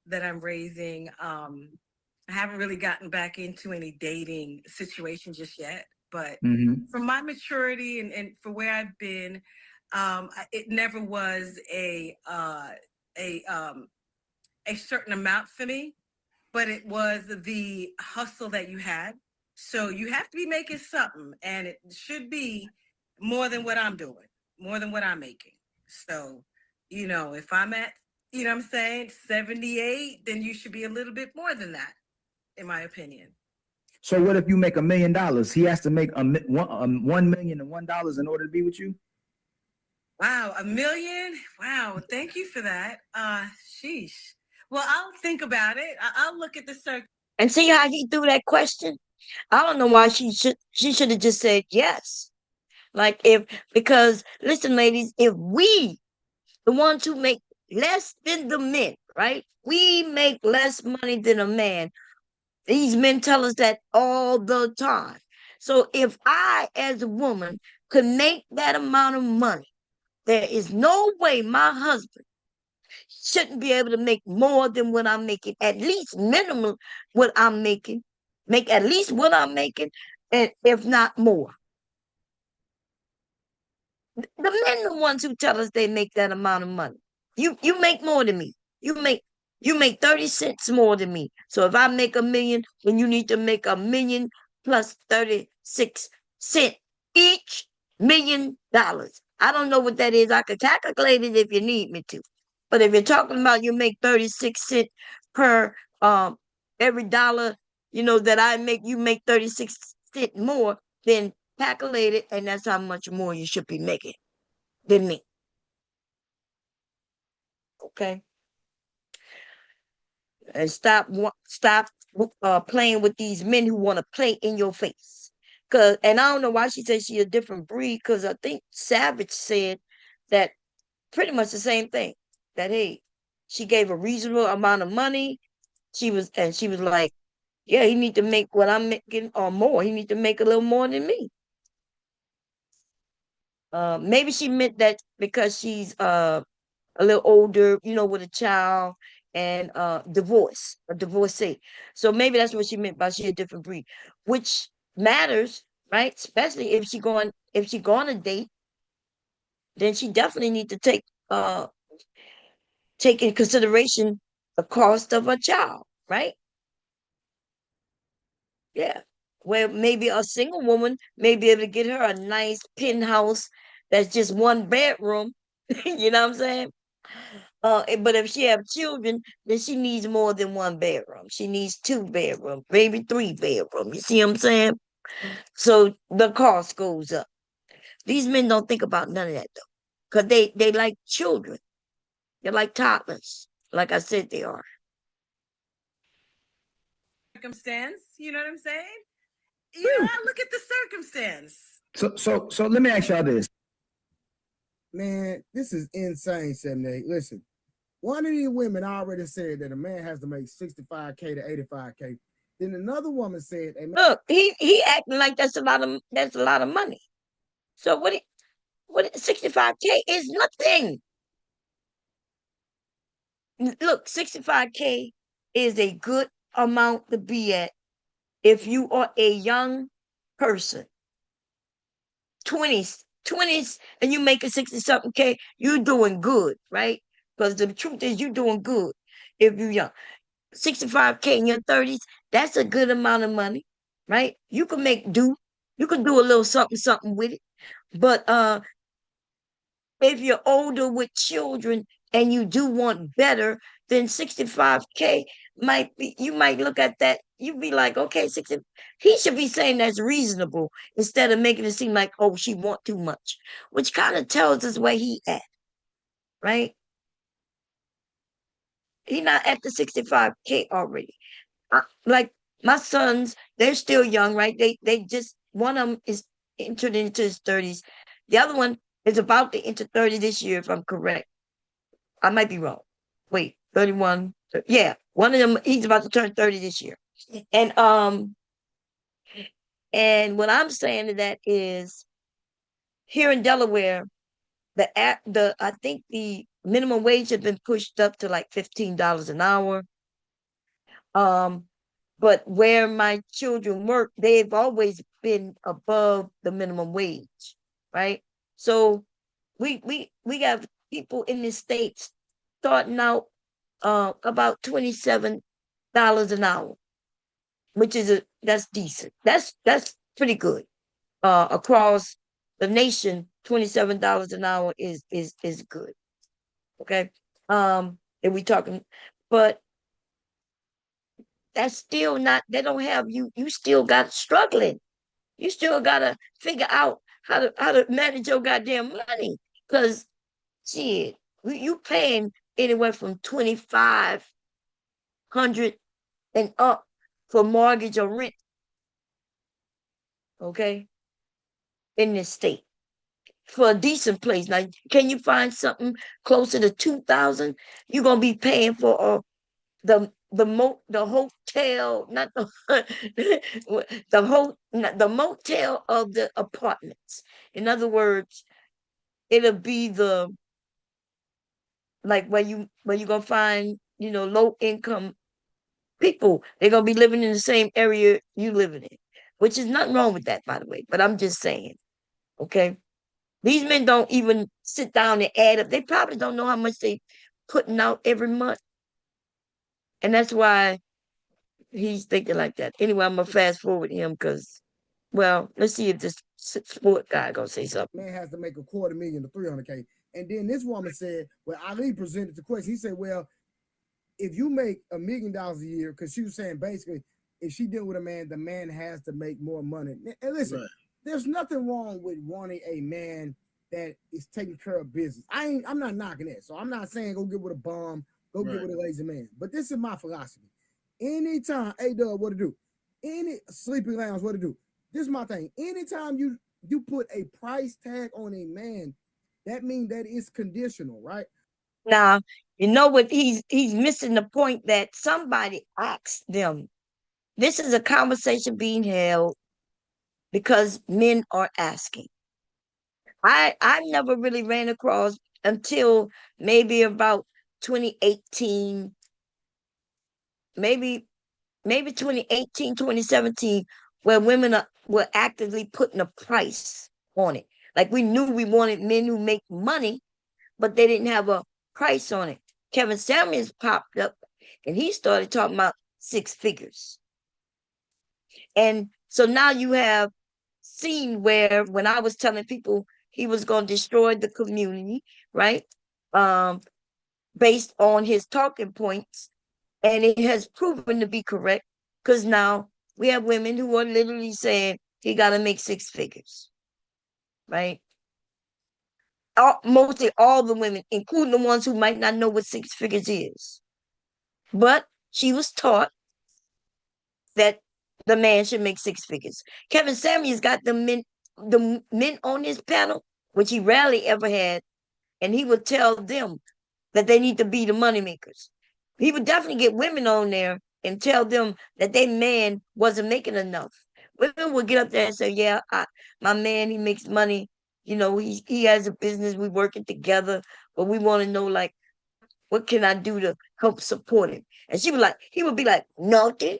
that I'm raising. I haven't really gotten back into any dating situation just yet, but from my maturity and for where I've been, it never was a certain amount for me, but it was the hustle that you had. So you have to be making something, and it should be more than what I'm doing, more than what I'm making. So, if I'm at, I'm saying 78, then you should be a little bit more than that, in my opinion. So what if you make $1 million? He has to make $1,001 in order to be with you? Wow, $1 million? Wow, thank you for that. Sheesh. Well, I'll think about it. I'll look at the circle. And see how he threw that question? I don't know why she should have just said yes. Because listen, ladies, if we, the ones who make less than the men, right? We make less money than a man. These men tell us that all the time. So if I, as a woman, could make that amount of money, there is no way my husband shouldn't be able to make more than what I'm making, at least minimum what I'm making, make at least what I'm making, and if not more. The men the ones who tell us they make that amount of money. You make more than me. You make 30 cents more than me. So if I make $1 million, then you need to make $1 million plus 36 cents each $1 million. I don't know what that is. I could calculate it if you need me to. But if you're talking about you make 36 cents per every dollar, that I make, you make 36 cents more, then calculate it, and that's how much more you should be making than me. Okay? And stop playing with these men who want to play in your face. And I don't know why she says she a different breed, because I think Savage said that pretty much the same thing. That hey, she gave a reasonable amount of money. She was like, yeah, he need to make what I'm making or more. He need to make a little more than me. Maybe she meant that because she's a little older, with a child and a divorcee. So maybe that's what she meant by she a different breed, which matters, right? Especially if she going to date, then she definitely need to take in consideration the cost of a child, right? Yeah. Where maybe a single woman may be able to get her a nice penthouse that's just one bedroom. You know what I'm saying? But if she have children, then she needs more than one bedroom. She needs 2 bedrooms, maybe 3 bedrooms. You see what I'm saying? So the cost goes up. These men don't think about none of that though, because they like children. They're like toddlers. Like I said, they are. Circumstance, you know what I'm saying? I look at the circumstance. So let me ask y'all this. Man, this is insane, 78. Listen, one of these women already said that a man has to make 65K to 85K. Then another woman said, Look, he acting like that's a lot of money. So what 65K is nothing. Look, 65K is a good amount to be at if you are a young person. 20s, and you making 60 something K, you're doing good, right? Because the truth is you're doing good if you're young. 65K in your 30s, that's a good amount of money, right? You can make do, you can do a little something, something with it. But if you're older with children and you do want better, then 65K might be, you might look at that, you'd be like, okay, 60, he should be saying that's reasonable instead of making it seem like, oh, she want too much, which kind of tells us where he at, right? He not at the 65K already. Like my sons, they're still young, right? They just one of them is entered into his 30s. The other one is about to enter 30 this year, if I'm correct. I might be wrong. Wait, 31. Yeah, one of them, he's about to turn 30 this year. And what I'm saying to that is here in Delaware, the I think the minimum wage has been pushed up to like $15 an hour. Um, but where my children work, they've always been above the minimum wage, right? So we have people in the states starting out about $27 an hour, which is that's decent. That's pretty good. Across the nation, $27 an hour is good. Okay. If we talking, but that's still not, they don't have you still got struggling. You still gotta figure out how to manage your goddamn money. Cause shit, you paying anywhere from 2,500 and up for mortgage or rent, okay, in this state. For a decent place. Now, can you find something closer to 2,000? You're gonna be paying for the hotel, not the the motel of the apartments. In other words, it'll be the like where you gonna find low income people. They're gonna be living in the same area you living in, which is nothing wrong with that, by the way. But I'm just saying, okay. These men don't even sit down and add up. They probably don't know how much they putting out every month, and that's why he's thinking like that. Anyway, I'm gonna fast forward him because, well, let's see if this sport guy gonna say something. Man has to make a quarter million to 300K. And then this woman said, well, Ali presented the question. He said, well, if you make $1 million a year, because she was saying basically, if she deal with a man, the man has to make more money. And listen, right. There's nothing wrong with wanting a man that is taking care of business. I'm not knocking that. So I'm not saying go get with a bum, go get with a lazy man. But this is my philosophy. Anytime, hey Doug, what to do? Any sleeping lounge, what to do? This is my thing. Anytime you put a price tag on a man, that means that it's conditional, right? Now, you know what he's missing the point that somebody asked them. This is a conversation being held because men are asking. I never really ran across until maybe about 2018, maybe 2018, 2017, where women were actively putting a price on it. Like we knew we wanted men who make money, but they didn't have a price on it. Kevin Samuels popped up and he started talking about six figures. And so now you have seen where when I was telling people he was going to destroy the community, right? Um, Based on his talking points, and it has proven to be correct because now we have women who are literally saying he got to make six figures, right? Mostly all the women, including the ones who might not know what six figures is. But she was taught that the man should make six figures. Kevin Samuels got the men on his panel, which he rarely ever had, and he would tell them that they need to be the moneymakers. He would definitely get women on there and tell them that their man wasn't making enough. Women would get up there and say, "Yeah, my man, he makes money. He has a business. We working together, but we want to know like what can I do to help support him?" And he would be like, "Nothing."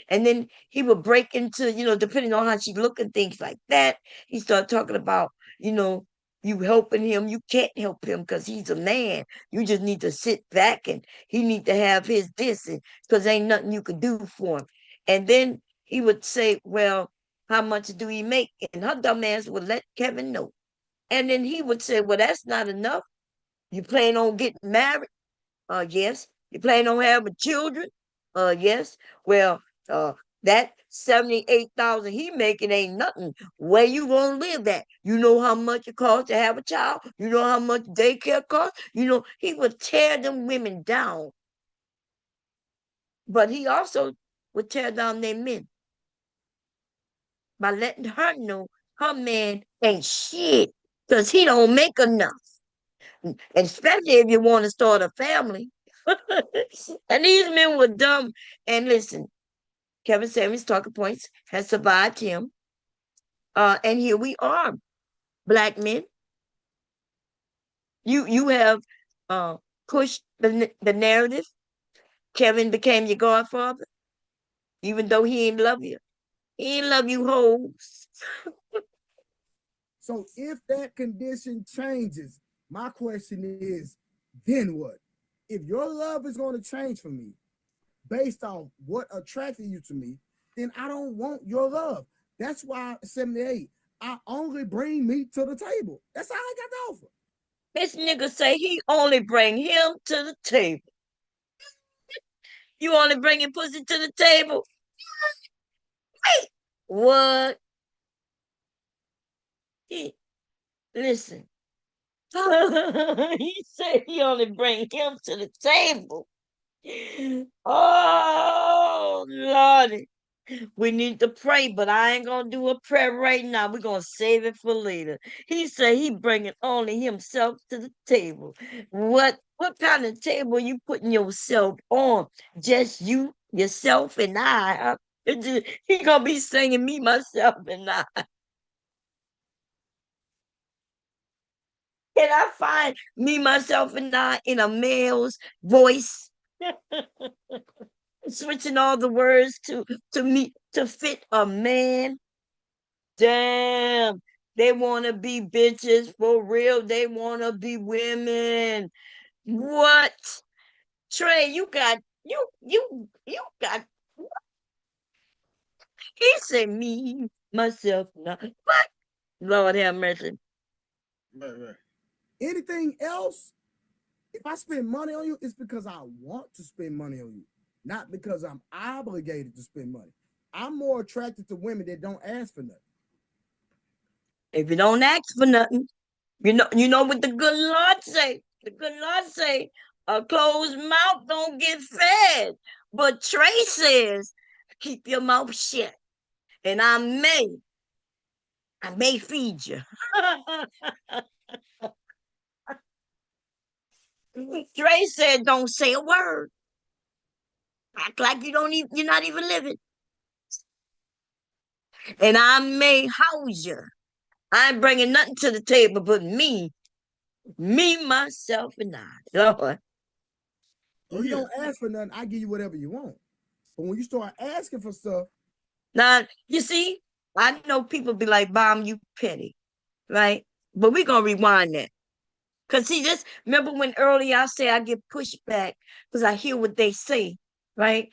And then he would break into, depending on how she look and things like that. He started talking about, you know, you helping him. You can't help him because he's a man. You just need to sit back and he need to have his this because ain't nothing you could do for him. And then he would say, well, how much do he make? And her dumb ass would let Kevin know. And then he would say, well, that's not enough. You plan on getting married? Yes. You plan on having children? Yes. Well, uh, that 78,000 he making ain't nothing. Where you gonna live at? You know how much it costs to have a child? You know how much daycare costs? He would tear them women down. But he also would tear down their men by letting her know her man ain't shit because he don't make enough. And especially if you want to start a family. And these men were dumb. And listen, Kevin Samuels' talking points has survived him. And here we are, black men. You have uh, pushed the narrative. Kevin became your godfather, even though he ain't love you. He ain't love you hoes. So if that condition changes, my question is, then what? If your love is going to change for me based on what attracted you to me, then I don't want your love. That's why 78, I only bring meat to the table. That's all I got to offer. This nigga say he only bring him to the table. You only bringing pussy to the table? Wait, what? Listen. He said he only bring him to the table. Oh, Lordy. We need to pray, but I ain't gonna do a prayer right now. We're gonna save it for later. He said he bringing only himself to the table. What kind of table you putting yourself on? Just you, yourself, and I. Huh? He gonna be singing me, myself, and I. Can I find me, myself, and I in a male's voice? Switching all the words to me to fit a man. Damn. They want to be bitches for real. They want to be women. What? Trey, you got he said me, myself, not what? Lord have mercy. Right. Anything else, if I spend money on you, it's because I want to spend money on you, not because I'm obligated to spend money. I'm more attracted to women that don't ask for nothing. If you don't ask for nothing, you know what the good Lord say. The good Lord say, a closed mouth don't get fed. But Trey says, keep your mouth shut. And I may feed you. Trey said, don't say a word. Act like you're not even living. And I may house you. I ain't bringing nothing to the table but me, myself, and I. Lord. When you don't ask for nothing, I give you whatever you want. But when you start asking for stuff, Now, you see, I know people be like, Bomb, you petty, right? But we're going to rewind that. Because, see, remember when earlier I say I get pushback because I hear what they say, right?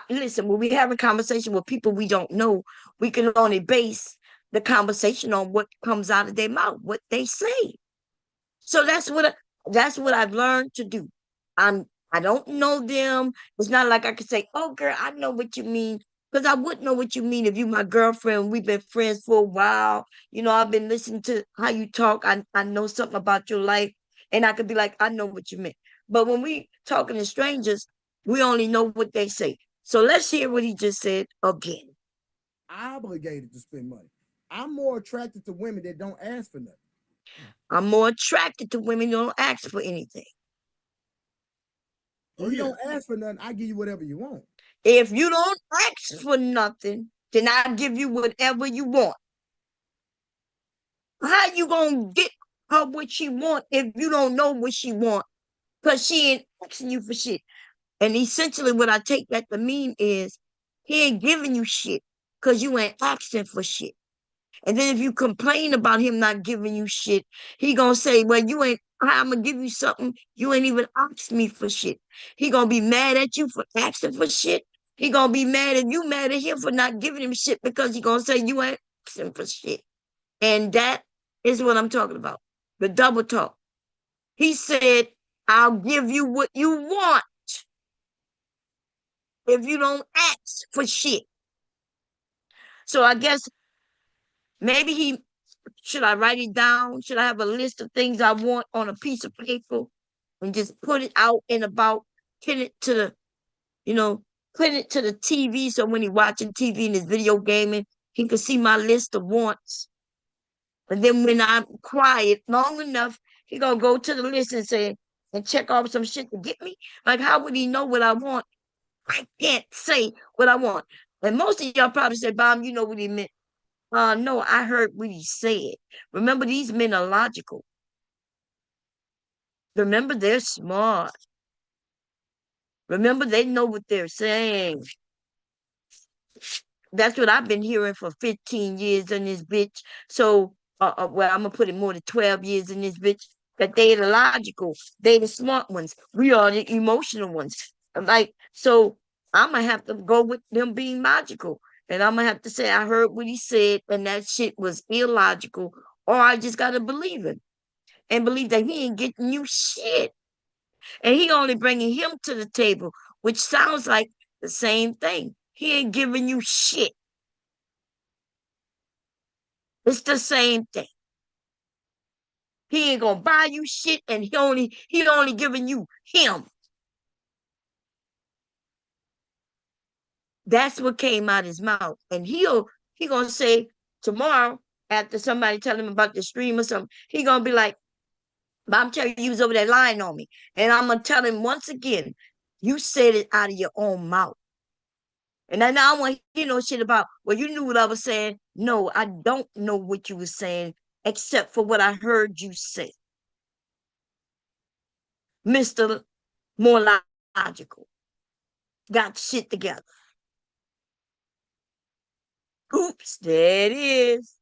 Listen, when we have a conversation with people we don't know, we can only base the conversation on what comes out of their mouth, what they say. So that's what I've learned to do. I don't know them. It's not like I could say, "Oh, girl, I know what you mean," because I wouldn't know what you mean if you my girlfriend. We've been friends for a while. I've been listening to how you talk. I know something about your life, and I could be like, "I know what you meant." But when we talking to strangers, we only know what they say. So let's hear what he just said again. obligated to spend money. I'm more attracted to women that don't ask for nothing. I'm more attracted to women who don't ask for anything. When you don't ask for nothing, I give you whatever you want. If you don't ask for nothing, then I give you whatever you want. How you gonna get her what she want if you don't know what she want? Because she ain't asking you for shit. And essentially what I take that to mean is he ain't giving you shit because you ain't asking for shit. And then if you complain about him not giving you shit, he gonna say, well, I'm gonna give you something. You ain't even asked me for shit. He gonna be mad at you for asking for shit. He gonna be mad at you, mad at him for not giving him shit because he gonna say you ain't asking for shit. And that is what I'm talking about. The double talk. He said, I'll give you what you want if you don't ask for shit. So I guess maybe should I write it down? Should I have a list of things I want on a piece of paper and just put it out and about, pin it to the, put it to the TV so when he watching TV and his video gaming, he can see my list of wants. And then when I'm quiet long enough, he gonna go to the list and say and check off some shit to get me. Like, how would he know what I want? I can't say what I want. And most of y'all probably say, Bob, you know what he meant. No, I heard what he said. Remember, these men are logical. Remember, they're smart. Remember, they know what they're saying. That's what I've been hearing for 15 years in this bitch. So, well, I'm gonna put it more than 12 years in this bitch. That they the logical, they the smart ones. We are the emotional ones. Like, so I'm gonna have to go with them being logical. And I'm gonna have to say, I heard what he said, and that shit was illogical, or I just gotta believe him and believe that he ain't getting you shit. And he only bringing him to the table, which sounds like the same thing. He ain't giving you shit. It's the same thing. He ain't gonna buy you shit, and he only giving you him. That's what came out his mouth. And he gonna say tomorrow, after somebody tell him about the stream or something, he gonna be like, but I'm telling you, you was over there lying on me. And I'm gonna tell him once again, you said it out of your own mouth. And then I don't want to hear no shit about, well, you knew what I was saying. No, I don't know what you were saying, except for what I heard you say. Mr. More logical. Got shit together. Oops, there it is.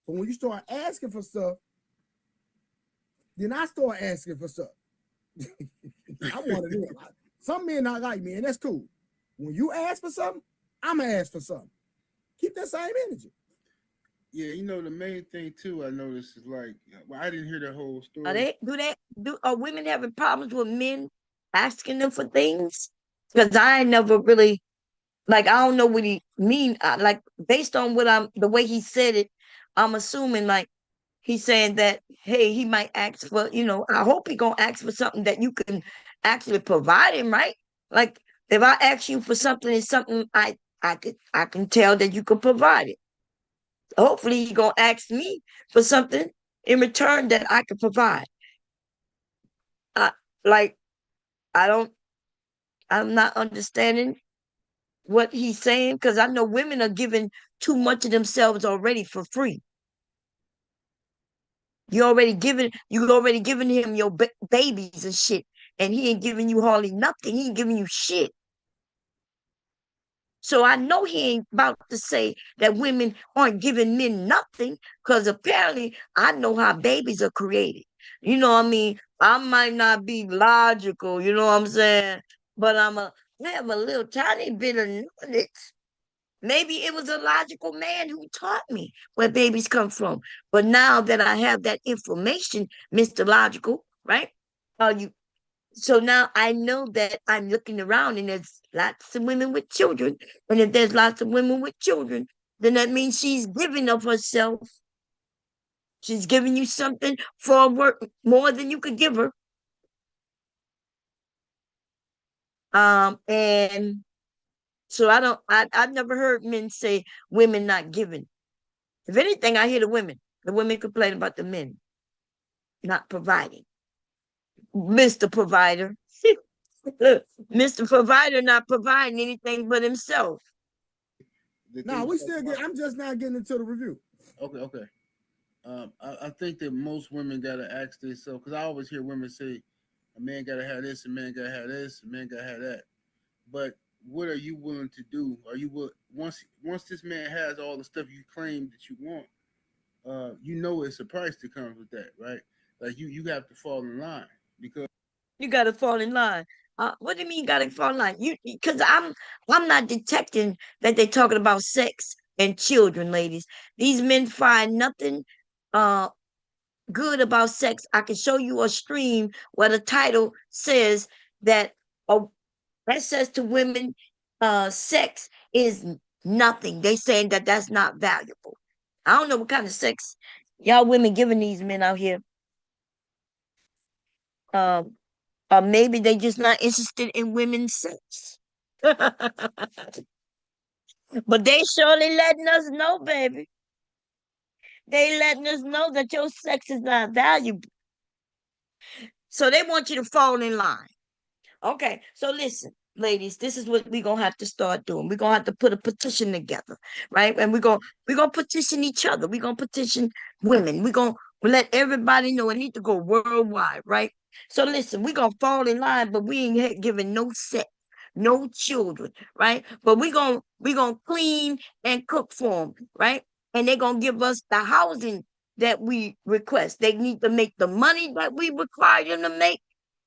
But when you start asking for stuff, then I start asking for stuff. I want to do it. Some men not like me, and that's cool. When you ask for something, I'm gonna ask for something. Keep that same energy. Yeah, you know the main thing too. I noticed is like, well, I didn't hear the whole Are story. they do are women having problems with men asking them for things? Because I never really like I don't know what he mean. Like based on what I'm the way he said it, I'm assuming like he's saying that hey, he might ask for, I hope he gonna ask for something that you can actually provide him, right? Like if I ask you for something, it's something I can tell that you can provide it. Hopefully he gonna ask me for something in return that I can provide. I like I don't I'm not understanding what he's saying because I know women are giving too much of themselves already for free. You already giving him your babies and shit, and he ain't giving you hardly nothing. He ain't giving you shit. So I know he ain't about to say that women aren't giving men nothing, because apparently I know how babies are created. You know what I mean? I might not be logical, you know what I'm saying? But I have a little tiny bit of knowledge. Maybe it was a logical man who taught me where babies come from. But now that I have that information, Mr. Logical, right? You so now I know that I'm looking around and there's lots of women with children. And if there's lots of women with children, then that means she's giving of herself. She's giving you something for work more than you could give her. And so I've never heard men say women not giving. If anything, I hear the women complain about the men not providing. Mr. Provider. Look, Mr. Provider not providing anything but himself. The No, thing we still get. I'm just not getting into the review. okay, okay. I think that most women gotta ask themselves because I always hear women say, "A man gotta have this, a man gotta have this, a man gotta have that." But what are you willing to do? Are you once this man has all the stuff you claim that you want? You know it's a price that comes with that, right? Like you have to fall in line because You gotta fall in line. What do you mean you gotta fall in line? You because I'm not detecting that they're talking about sex and children, ladies. These men find nothing uh good about sex. I can show you a stream where the title says that that says to women, sex is nothing. They saying that that's not valuable. I don't know what kind of sex y'all women giving these men out here. Um, Or maybe they just not interested in women's sex. But they surely letting us know, baby. They letting us know that your sex is not valuable. So they want you to fall in line. Okay, so listen, ladies, this is what we're gonna have to start doing. We're gonna have to put a petition together, right? And we're gonna petition each other. We're gonna petition women. We're gonna let everybody know it need to go worldwide, right? So listen, we're gonna fall in line, but we ain't giving no sex, no children, right? But we gonna clean and cook for them, right? And they're gonna give us the housing that we request. They need to make the money that we require them to make,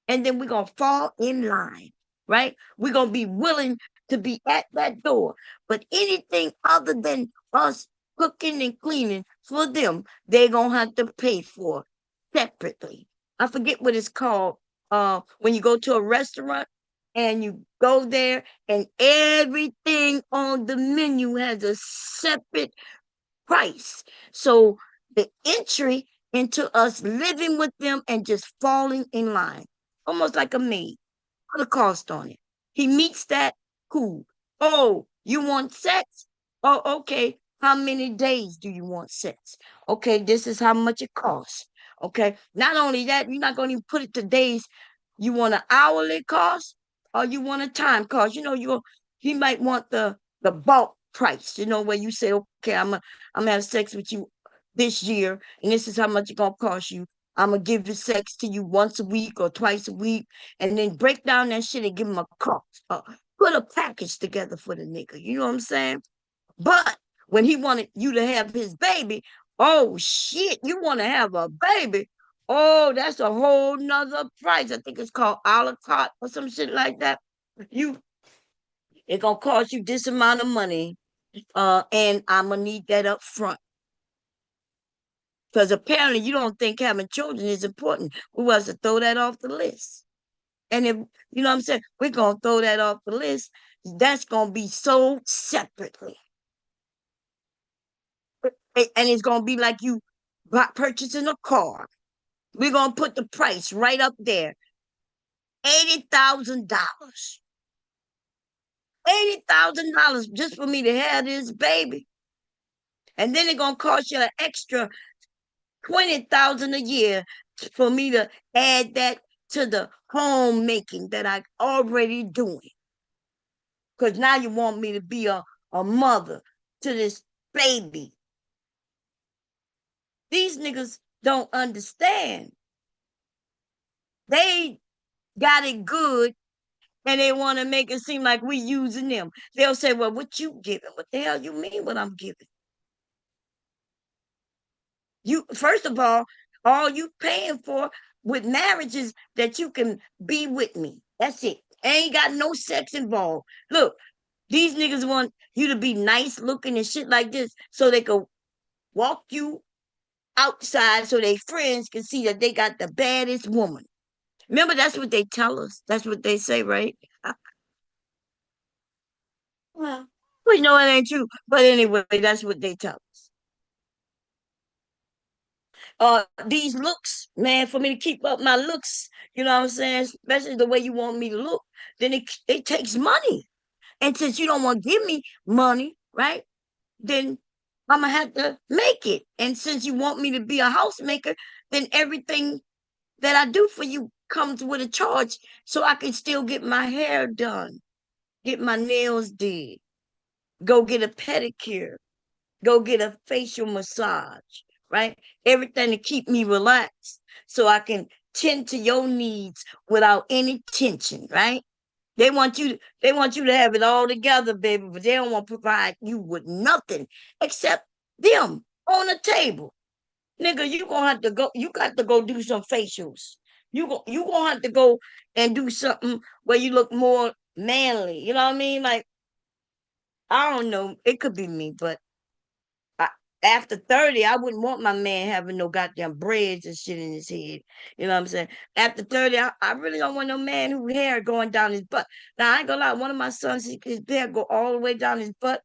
and then we're going to fall in line, right? We're going to be willing to be at that door. But anything other than us cooking and cleaning for them, they're going to have to pay for separately. I forget what it's called. When you go to a restaurant and you go there and everything on the menu has a separate price. So the entry into us living with them and just falling in line, almost like a maid, put a cost on it. He meets that, cool. Oh, you want sex? Oh, okay. How many days do you want sex? Okay, this is how much it costs. Okay. Not only that, you're not going to even put it to days. You want an hourly cost or you want a time cost? He might want the bulk price, where you say, okay, I'm gonna have sex with you this year, and this is how much it's gonna cost you. I'm gonna give the sex to you once a week or twice a week, and then break down that shit and give him a cost. Put a package together for the nigga. You know what I'm saying? But when he wanted you to have his baby, oh shit, you want to have a baby? Oh, that's a whole nother price. I think it's called a la carte or some shit like that. You, it gonna cost you this amount of money, and I'm gonna need that up front. Because apparently you don't think having children is important. We was to throw that off the list. And if you know what I'm saying, we're gonna throw that off the list. That's gonna be sold separately. And it's gonna be like you purchasing a car. We're gonna put the price right up there. $80,000. $80,000 just for me to have this baby. And then it's gonna cost you an extra 20,000 a year for me to add that to the homemaking that I already doing. Because now you want me to be a mother to this baby. These niggas don't understand. They got it good and they want to make it seem like we using them. They'll say, well, what you giving? What the hell you mean what I'm giving? You, first of all you paying for with marriage is that you can be with me. That's it. Ain't got no sex involved. Look, these niggas want you to be nice looking and shit like this so they can walk you outside so their friends can see that they got the baddest woman. Remember, that's what they tell us. That's what they say, right? Well, we know it ain't true. But anyway, that's what they tell us. These looks, man, for me to keep up my looks, you know what I'm saying? Especially the way you want me to look, then it takes money. And since you don't want to give me money, right? Then I'm gonna have to make it. And since you want me to be a housemaker, then everything that I do for you comes with a charge so I can still get my hair done, get my nails did, go get a pedicure, go get a facial massage, right? Everything to keep me relaxed so I can tend to your needs without any tension, right? They want you to have it all together, baby, but they don't want to provide you with nothing except them on the table. Nigga, you got to go do some facials. You gonna have to go and do something where you look more manly. You know what I mean? Like, I don't know. It could be me, but I, after 30, I wouldn't want my man having no goddamn braids and shit in his head. You know what I'm saying? After 30, I really don't want no man who hair going down his butt. Now I ain't gonna lie, one of my sons, his hair go all the way down his butt.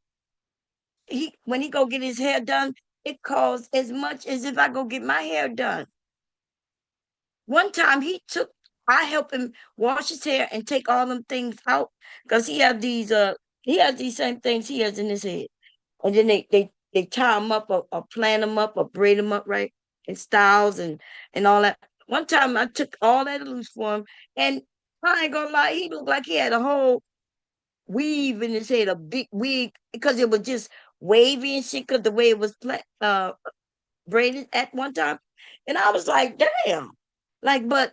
When he go get his hair done, it costs as much as if I go get my hair done. One time he took I help him wash his hair and take all them things out because he has these same things he has in his head. And then they tie them up or plan them up or braid them up right in styles and all that. One time I took all that loose for him, and I ain't gonna lie, he looked like he had a whole weave in his head, a big wig, because it was just wavy and shit, because the way it was braided at one time. And I was like, damn. Like, but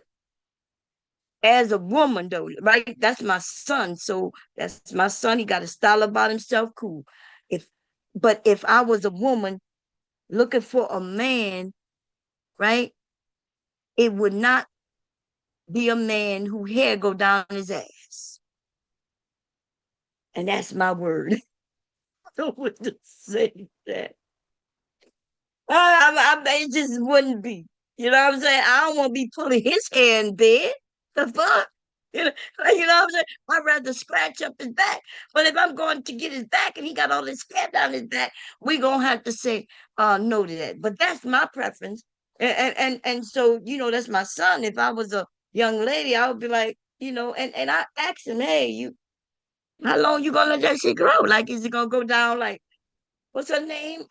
as a woman though, right? That's my son. So that's my son. He got a style about himself. Cool. If but if I was a woman looking for a man, right, it would not be a man who hair go down his ass. And that's my word. I don't want to say that. It just wouldn't be. You know what I'm saying? I don't want to be pulling his hair in bed. The fuck? You know what I'm saying? I'd rather scratch up his back. But if I'm going to get his back and he got all this hair down his back, we gonna have to say no to that. But that's my preference. And so, that's my son. If I was a young lady, I would be like, and I asked him, hey, how long you gonna let that shit grow? Like, is it gonna go down like what's her name?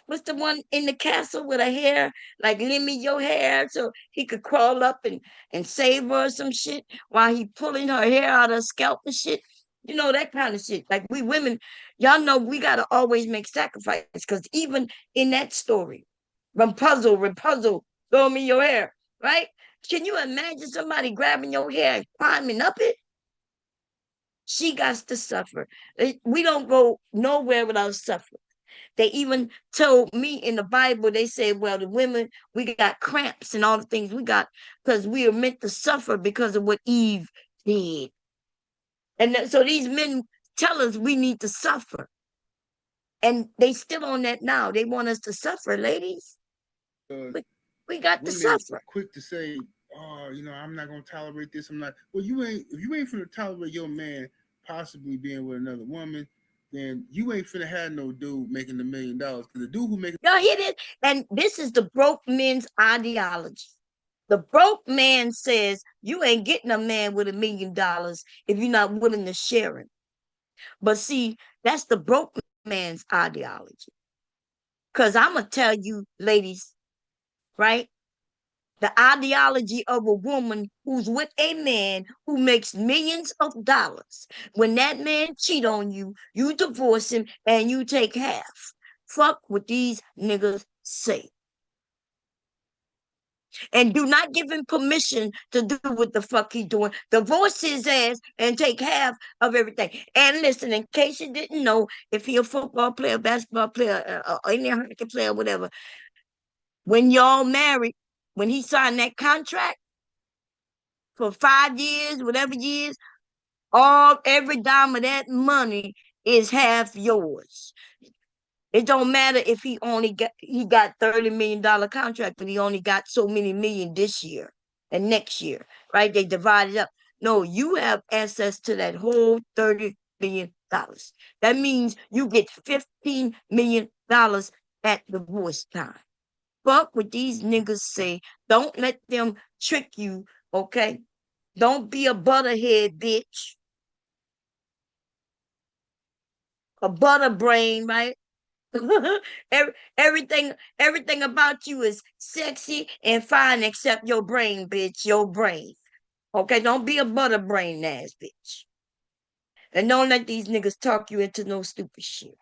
What's the one in the castle with her hair? Like, lend me your hair so he could crawl up and save her or some shit while he pulling her hair out of her scalp and shit. That kind of shit. Like, we women, y'all know we gotta always make sacrifices, because even in that story, Rapunzel, throw me your hair, right? Can you imagine somebody grabbing your hair and climbing up it? She got to suffer. We don't go nowhere without suffering. They even told me in the Bible, they say, well, the women, we got cramps and all the things we got because we are meant to suffer because of what Eve did. And so these men tell us we need to suffer. And they still on that now. They want us to suffer, ladies. We got to Women suffer. quick to say, "Oh, I'm not gonna tolerate this." I'm not. Well, you ain't. If you ain't finna tolerate your man possibly being with another woman, then you ain't finna have no dude making $1 million. Because the dude who making Y'all hear this? And this is the broke men's ideology. The broke man says you ain't getting a man with $1 million if you're not willing to share him. But see, that's the broke man's ideology. Because I'm going to tell you, ladies, right? The ideology of a woman who's with a man who makes millions of dollars. When that man cheat on you, you divorce him and you take half. Fuck what these niggas say. And do not give him permission to do what the fuck he doing. Divorce his ass and take half of everything. And listen, in case you didn't know, if he a football player, basketball player, or any hockey player, whatever, when y'all married, when he signed that contract for 5 years, whatever years, every dime of that money is half yours. It don't matter if he got $30 million contract, but he only got so many million this year and next year, right? They divide it up. No, you have access to that whole $30 million. That means you get $15 million at divorce time. Fuck what these niggas say. Don't let them trick you, okay? Don't be a butterhead, bitch. A butter brain, right? everything about you is sexy and fine except your brain, bitch. Your brain. Okay, don't be a butter brain ass bitch. And don't let these niggas talk you into no stupid shit.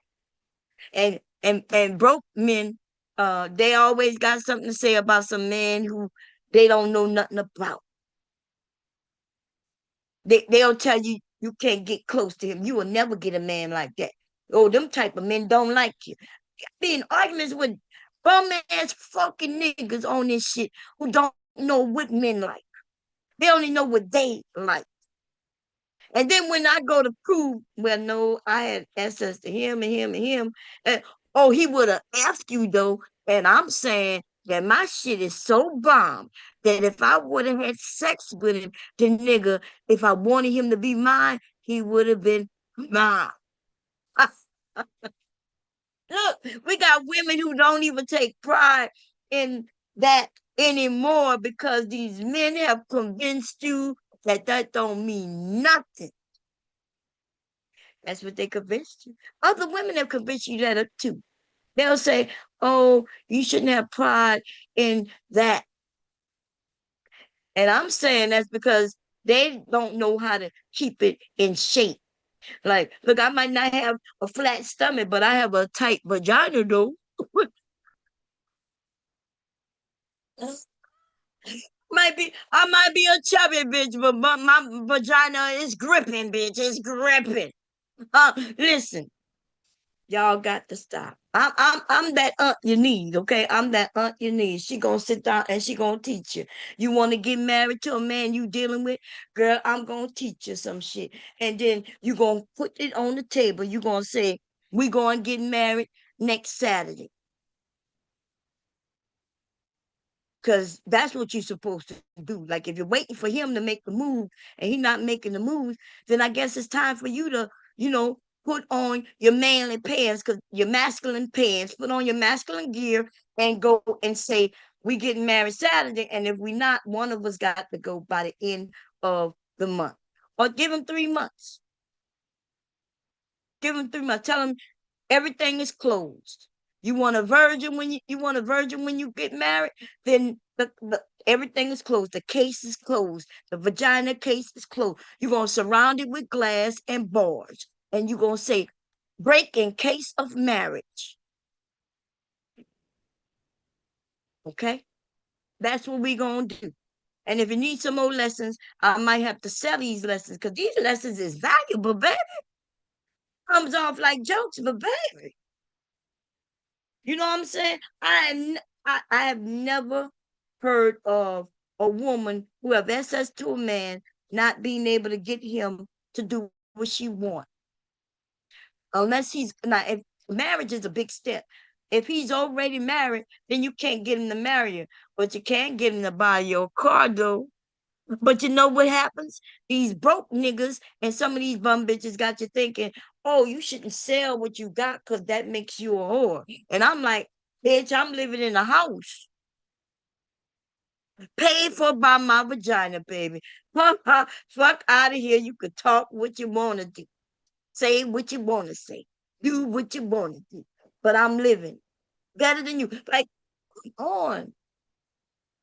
And broke men, they always got something to say about some man who they don't know nothing about. They'll tell you you can't get close to him. You will never get a man like that. Oh, them type of men don't like you. Be in arguments with bum ass fucking niggas on this shit who don't know what men like. They only know what they like. And then when I go to prove, well, no, I had access to him and him and him. And oh, he would have asked you though. And I'm saying that my shit is so bomb that if I would have had sex with him, the nigga, if I wanted him to be mine, he would have been mine. Look, we got women who don't even take pride in that anymore because these men have convinced you that that don't mean nothing. That's what they convinced you. Other women have convinced you that too. They'll say, oh, you shouldn't have pride in that. And I'm saying that's because they don't know how to keep it in shape. Like, look, I might not have a flat stomach, but I have a tight vagina, though. I might be a chubby bitch, but my vagina is gripping, bitch. It's gripping. Listen, y'all got to stop. I'm that aunt you need, okay? I'm that aunt you need. She gonna sit down and she gonna teach you. You want to get married to a man you dealing with, girl? I'm gonna teach you some shit, and then you gonna put it on the table. You gonna say we gonna get married next Saturday, because that's what you're supposed to do. Like if you're waiting for him to make the move and he's not making the move, then I guess it's time for you to, put on your manly pants, because your masculine pants, put on your masculine gear and go and say, we getting married Saturday. And if we not, one of us got to go by the end of the month. Or give him 3 months. Give him 3 months. Tell him everything is closed. You want a virgin when you get married, then everything is closed. The case is closed. The vagina case is closed. You're gonna surround it with glass and bars, and you're gonna say, break in case of marriage. Okay? That's what we're gonna do. And if you need some more lessons, I might have to sell these lessons, because these lessons is valuable, baby. Comes off like jokes, but baby. You know what I'm saying? I have never heard of a woman who have access to a man not being able to get him to do what she wants. Unless he's not, if marriage is a big step. If he's already married, then you can't get him to marry you. But you can get him to buy your car though. But you know what happens? These broke niggas and some of these bum bitches got you thinking, oh, you shouldn't sell what you got because that makes you a whore. And I'm like, bitch, I'm living in a house paid for by my vagina, baby. Fuck out of here. You could talk what you want to do, say what you want to say, do what you want to do. But I'm living better than you. Like, come on.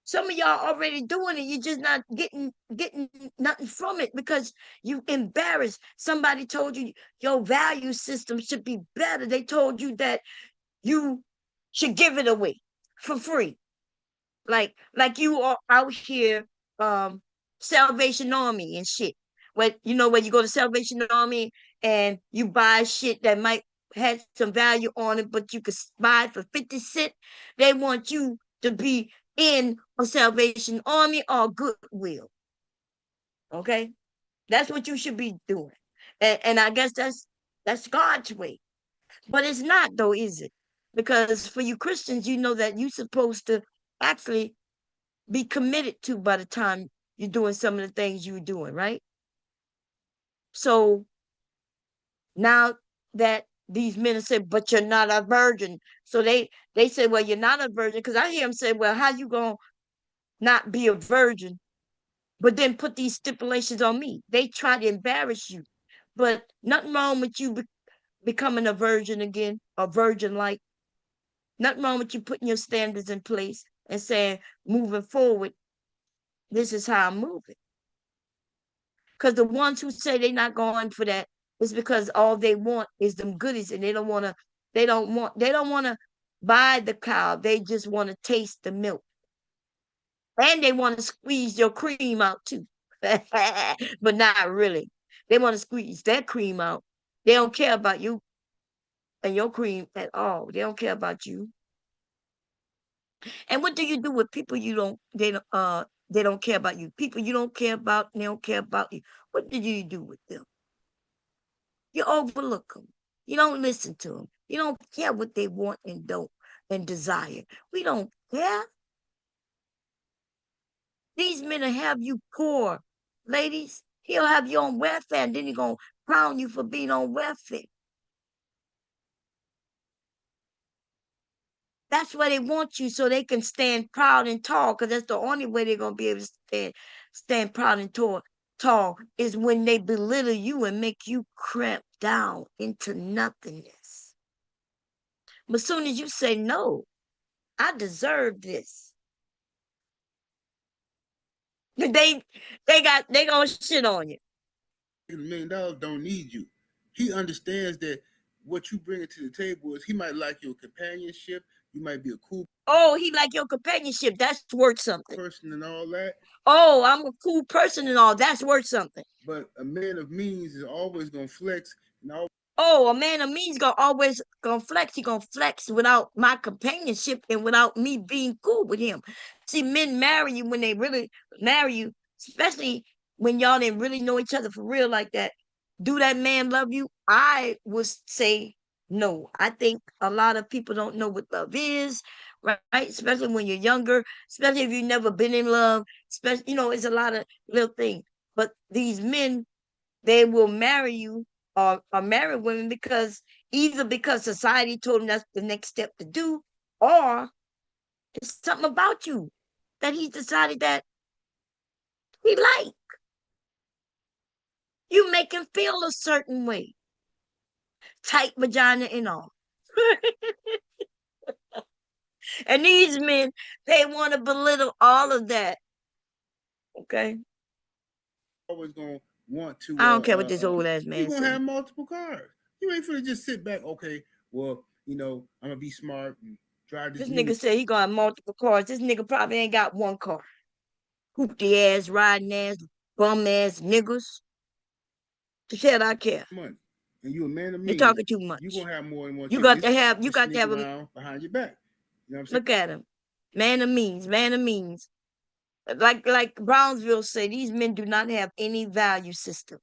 Some of y'all already doing it. You're just not getting nothing from it because you embarrassed. Somebody told you your value system should be better. They told you that you should give it away for free. Like you are out here, um, Salvation Army and shit. When you go to Salvation Army and you buy shit that might have some value on it, but you could buy it for 50 cents, they want you to be in a Salvation Army or Goodwill. Okay? That's what you should be doing. And I guess that's God's way. But it's not though, is it? Because for you Christians, you know that you're supposed to actually be committed to by the time you're doing some of the things you're doing, right? So now that these men have said, but you're not a virgin. So they say, well, you're not a virgin. Because I hear them say, well, how you gonna not be a virgin, but then put these stipulations on me? They try to embarrass you. But nothing wrong with you becoming a virgin again, a virgin like. Nothing wrong with you putting your standards in place and saying, moving forward, this is how I'm moving. Because the ones who say they're not going for that is because all they want is them goodies, and they don't want to buy the cow. They just want to taste the milk. And they want to squeeze your cream out too. But not really. They want to squeeze that cream out. They don't care about you and your cream at all. They don't care about you. And what do you do with people they don't care about you? People you don't care about, they don't care about you. What do you do with them? You overlook them. You don't listen to them. You don't care what they want and don't and desire. We don't care. These men will have you poor, ladies. He'll have you on welfare, and then he's gonna crown you for being on welfare. That's why they want you, so they can stand proud and tall, because that's the only way they're gonna be able to stand proud and tall is when they belittle you and make you cramp down into nothingness. But as soon as you say no, I deserve this. They gonna shit on you. $1 million don't need you. He understands that what you bring to the table is he might like your companionship. You might be a cool Oh, he like your companionship. That's worth something. person and all that. Oh, I'm a cool person and all. That's worth something. But a man of means is always gonna flex and always Oh, a man of means gonna flex. He gonna flex without my companionship and without me being cool with him. See, men marry you when they really marry you, especially when y'all didn't really know each other for real like that. Do that man love you? I would say no. I think a lot of people don't know what love is, right? Especially when you're younger, especially if you've never been in love. Especially, it's a lot of little things. But these men, they will marry you or marry women because either because society told them that's the next step to do, or it's something about you that he decided that he like. You make him feel a certain way, tight vagina and all. And these men, they want to belittle all of that. Okay, gonna want to. I don't care what this old ass You're man gonna say. have multiple cars. You ain't finna just sit back. Okay, well, I'm gonna be smart and drive this This mini. nigga said he gonna have multiple cars. This nigga probably ain't got one car. Hoopty ass, riding ass, bum ass niggas. The hell I care. Money, and you a man of You're means. talking too You're much. gonna have more than one You chick. got to have. You Just got to sneak have a around behind your back. You know what I'm saying? look at him. Man of means. Man of means. Like Brownsville say, these men do not have any value system.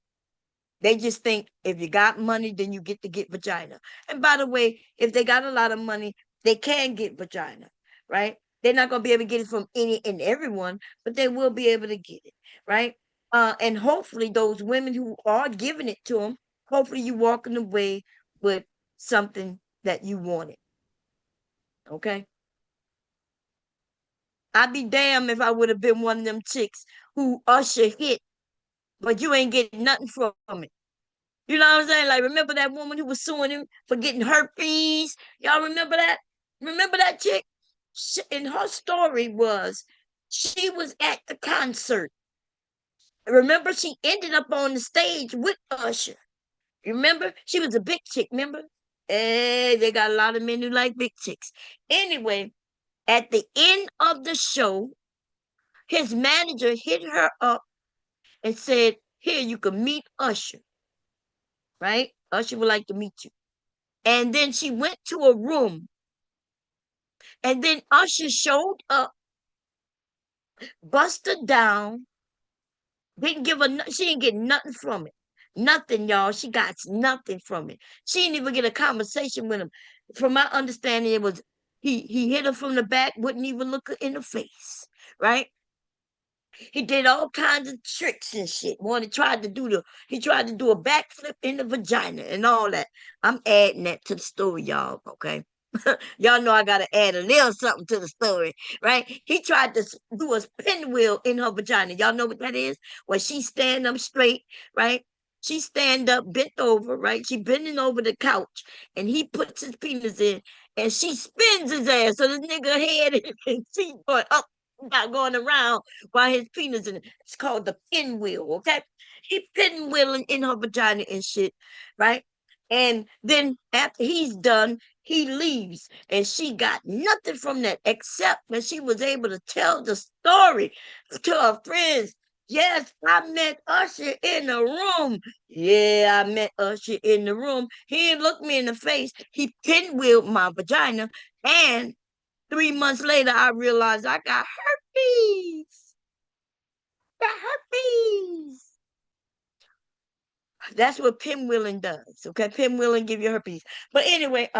They just think if you got money, then you get to get vagina. And by the way, if they got a lot of money, they can get vagina, right? They're not gonna be able to get it from any and everyone, but they will be able to get it, right? And hopefully those women who are giving it to them, hopefully you walking away with something that you wanted. Okay. I'd be damned if I would have been one of them chicks who Usher hit, but you ain't getting nothing from it. You know what I'm saying? Like, remember that woman who was suing him for getting herpes? Y'all remember that? Remember that chick? And her story was she was at the concert. Remember, she ended up on the stage with Usher. Remember? She was a big chick, remember? Hey, they got a lot of men who like big chicks. Anyway, at the end of the show, his manager hit her up and said, here, you can meet Usher, right? Usher would like to meet you. And then she went to a room. And then Usher showed up, busted down, didn't give her, she didn't get nothing from it. Nothing, y'all. She got nothing from it. She didn't even get a conversation with him. From my understanding, it was he hit her from the back, wouldn't even look her in the face, right? He did all kinds of tricks and shit. He tried to do a backflip in the vagina and all that. I'm adding that to the story, y'all. Okay. Y'all know I gotta add a little something to the story, right? He tried to do a pinwheel in her vagina. Y'all know what that is? When she stand up straight, right? She stand up, bent over, right? She bending over the couch, and he puts his penis in, and she spins his ass. So this nigga head and feet going up, not going around while his penis in it. It's called the pinwheel, okay? He pinwheeling in her vagina and shit, right? And then after he's done, he leaves, and she got nothing from that except when she was able to tell the story to her friends. Yes, I met Usher in the room. Yeah, I met Usher in the room. He didn't look me in the face. He pinwheeled my vagina, and 3 months later, I realized I got herpes. Got herpes. That's what pinwheeling does. Okay, pinwheeling give you herpes. But anyway,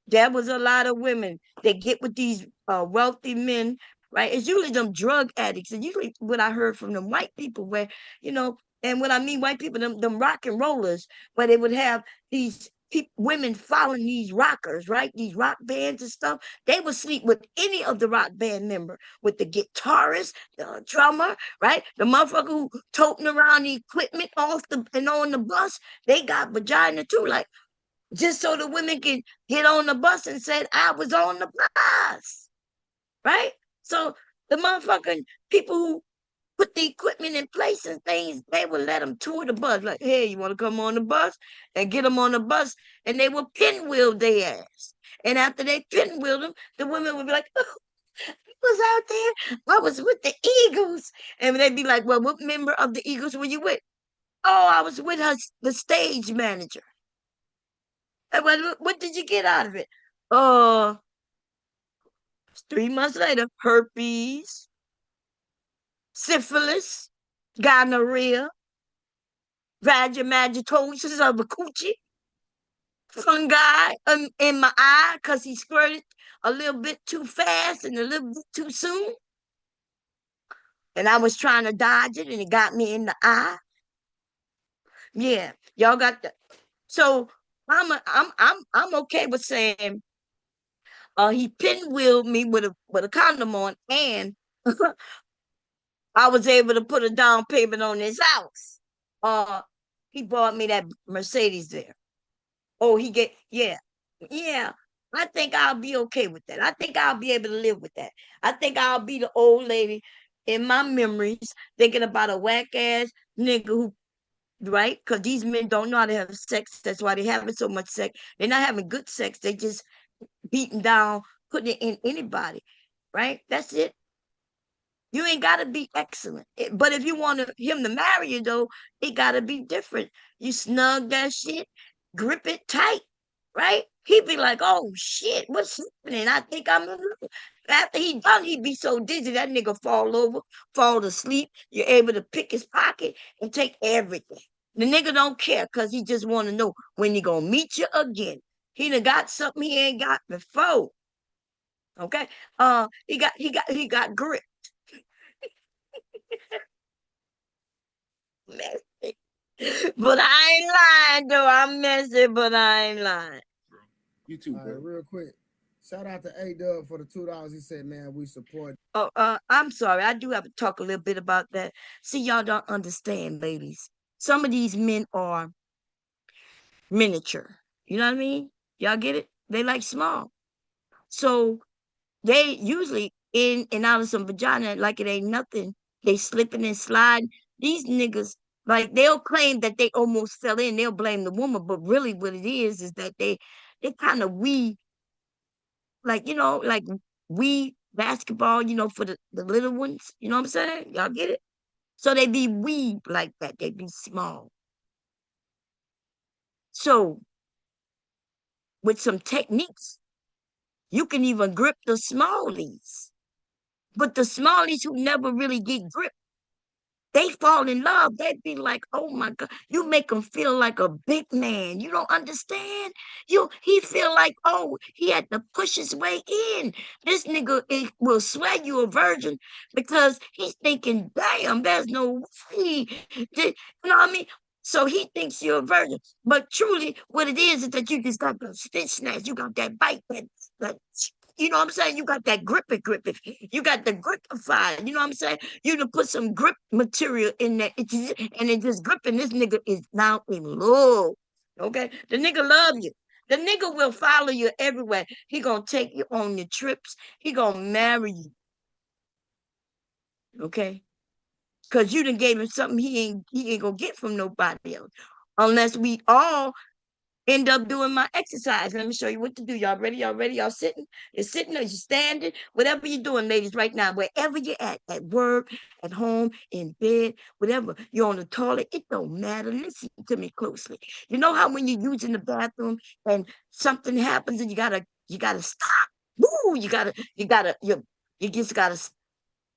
there was a lot of women that get with these wealthy men, right? It's usually them drug addicts, and usually what I heard from them white people, where and what I mean white people, them rock and rollers, where they would have these women following these rockers, right? These rock bands and stuff. They would sleep with any of the rock band member, with the guitarist, the drummer, right? The motherfucker who toting around the equipment off the and on the bus. They got vagina too, like just so the women can get on the bus and say, I was on the bus, right? So the motherfucking people who put the equipment in place and things, they would let them tour the bus. Like, hey, you want to come on the bus? And get them on the bus, and they would pinwheel their ass. And after they pinwheeled them, the women would be like, oh, I was out there. I was with the Eagles. And they'd be like, well, what member of the Eagles were you with? Oh, I was with her, the stage manager. And what did you get out of it? Uh, 3 months later, herpes, syphilis, gonorrhea, vagomatosis of the coochie, fungi in my eye because he squirted a little bit too fast and a little bit too soon. And I was trying to dodge it and it got me in the eye. Yeah, y'all got that. So I'm okay with saying he pinwheeled me with a condom on, and I was able to put a down payment on his house. He bought me that Mercedes there. Oh, he get yeah, yeah. I think I'll be okay with that. I think I'll be able to live with that. I think I'll be the old lady in my memories thinking about a whack ass nigga who, right? Because these men don't know how to have sex. That's why they having so much sex. They're not having good sex. They just beating down, putting it in anybody, right? That's it. You ain't got to be excellent. But if you want him to marry you, though, it got to be different. You snug that shit, grip it tight, right? He'd be like, oh, shit, what's happening? I think I'm in love. After he done, he'd be so dizzy, that nigga fall over, fall asleep. You're able to pick his pocket and take everything. The nigga don't care because he just want to know when he going to meet you again. He done got something he ain't got before. Okay? He got grip. Messy. But I ain't lying though. I'm messy, but I ain't lying. You too, bro. Real quick. Shout out to A Dub for the $2. He said, man, we support. Oh, I'm sorry. I do have to talk a little bit about that. See, y'all don't understand, ladies. Some of these men are miniature. You know what I mean? Y'all get it? They like small. So they usually in and out of some vagina like it ain't nothing. They slipping and sliding. These niggas, like they'll claim that they almost fell in. They'll blame the woman, but really what it is that they kind of wee, like like wee basketball, for the little ones. You know what I'm saying? Y'all get it? So they be wee like that. They be small. So with some techniques, you can even grip the smallies. But the smallies who never really get gripped, they fall in love. They'd be like, oh my God, you make them feel like a big man. You don't understand. He feel like, oh, he had to push his way in. This nigga will swear you a virgin because he's thinking, damn, there's no way. You know what I mean? So he thinks you're a virgin. But truly, what it is that you just got the stitch snatch. You got that bite, that you know what I'm saying? You got that grip it. You got the gripify. You know what I'm saying? You to put some grip material in there, and it just gripping. This nigga is now in love. Okay, the nigga love you. The nigga will follow you everywhere. He gonna take you on your trips. He gonna marry you. Okay, cause you done gave him something he ain't gonna get from nobody else, unless we all end up doing my exercise. Let me show you what to do. Y'all ready? Y'all ready? Y'all sitting? You're sitting or you're standing? Whatever you're doing, ladies, right now, wherever you're at work, at home, in bed, whatever, you're on the toilet, it don't matter. Listen to me closely. You know how when you're using the bathroom and something happens and you gotta stop. Woo! You just gotta,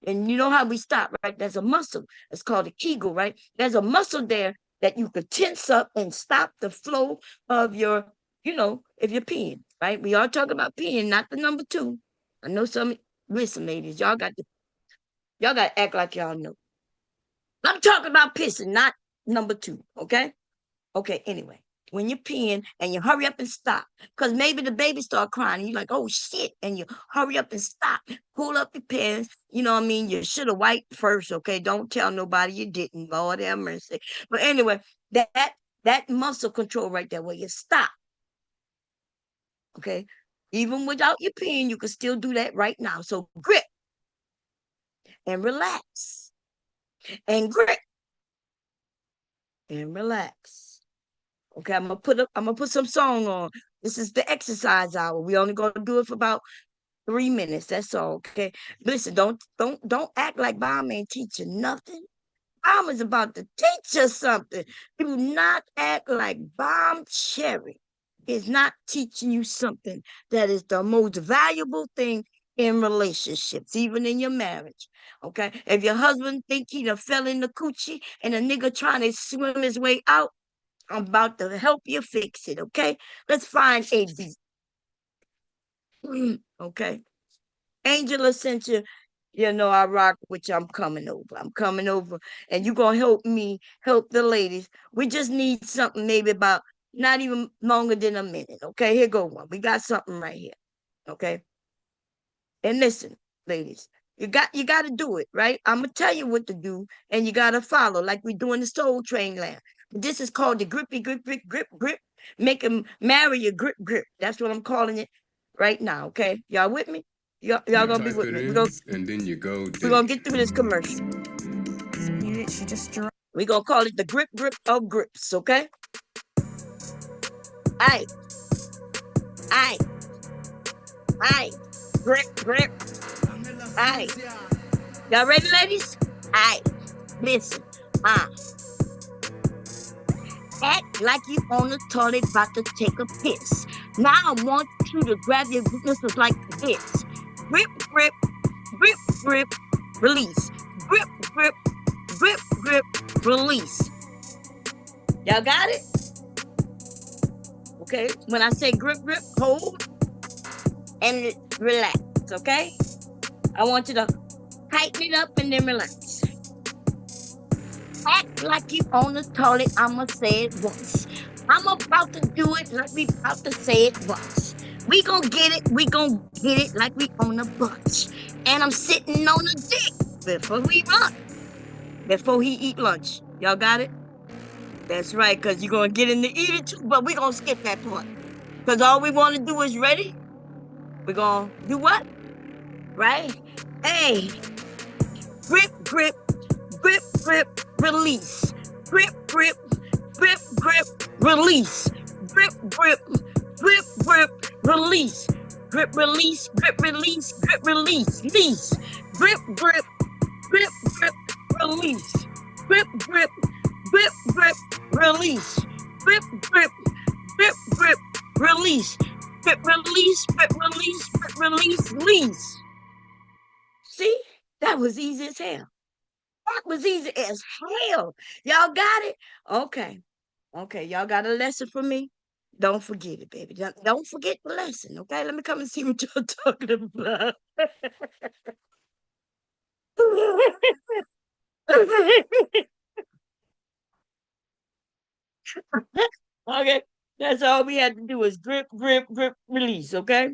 and you know how we stop, right? There's a muscle. It's called a Kegel, right? There's a muscle there that you could tense up and stop the flow of if you're peeing, right? We are talking about peeing, not the number two. I know listen, ladies, y'all got to act like y'all know. I'm talking about pissing, not number two, okay? Okay, anyway. when you're peeing and you hurry up and stop. Because maybe the baby start crying and you're like, oh shit. And you hurry up and stop. Pull up your pants. You know what I mean? You should have wiped first, okay? Don't tell nobody you didn't. Lord have mercy. But anyway, that muscle control right there where you stop. Okay. Even without your peeing, you can still do that right now. So grip and relax. And grip and relax. Okay, I'm gonna put some song on. This is the exercise hour. We only gonna do it for about 3 minutes. That's all. Okay. Listen, don't act like Bomb ain't teaching nothing. Bomb is about to teach us something. Do not act like Bomb Cherry is not teaching you something that is the most valuable thing in relationships, even in your marriage. Okay. If your husband think he done fell in the coochie and a nigga trying to swim his way out, I'm about to help you fix it, okay? Let's find a beat. Okay. Angela sent you, you know, I rock with you. I'm coming over. I'm coming over. And you're going to help me help the ladies. We just need something maybe about not even longer than a minute, okay? Here go one. We got something right here, okay? And listen, ladies, you got to do it, right? I'm gonna tell you what to do, and you got to follow, like we do in the Soul Train land. This is called the grippy grip grip grip grip. Make him marry your grip grip. That's what I'm calling it right now. Okay, y'all with me? Y'all gonna be with me? And then you go We're gonna get through this commercial. She just dropped. We're gonna call it the grip grip of grips. Okay. Aye, aye, aye. Grip grip. Aye. Y'all ready, ladies? Aye. Listen. Act like you on the toilet about to take a piss. Now I want you to grab your missiles like this. Grip, grip, grip, grip, release. Grip, grip, grip, grip, release. Y'all got it? Okay. When I say grip, grip, hold and relax. Okay. I want you to tighten it up and then relax. Act like you on the toilet. I'ma say it once. I'm about to do it like we about to say it once. We gonna get it. We gonna get it like we on a bunch. And I'm sitting on a dick before we run. Before he eat lunch. Y'all got it? That's right, because you're gonna get in to eat it too, but we gonna skip that part. Because all we want to do is ready. We're gonna do what? Right? Hey, grip, grip, grip, grip, release. Grip, grip, grip, grip, release. Grip, grip, grip, grip, release. Grip, release, grip, release, grip, release, release. Grip, grip, grip, grip, release. Grip, grip, grip, grip, release. Grip, grip, grip, grip, release. Grip, release, grip, release, grip, release, release. See? That was easy as hell. That was easy as hell. Y'all got it? Okay. Okay, y'all got a lesson for me? Don't forget it, baby. Don't forget the lesson, okay? Let me come and see what you're talking about. Okay, that's all we had to do is grip, grip, grip, release, okay?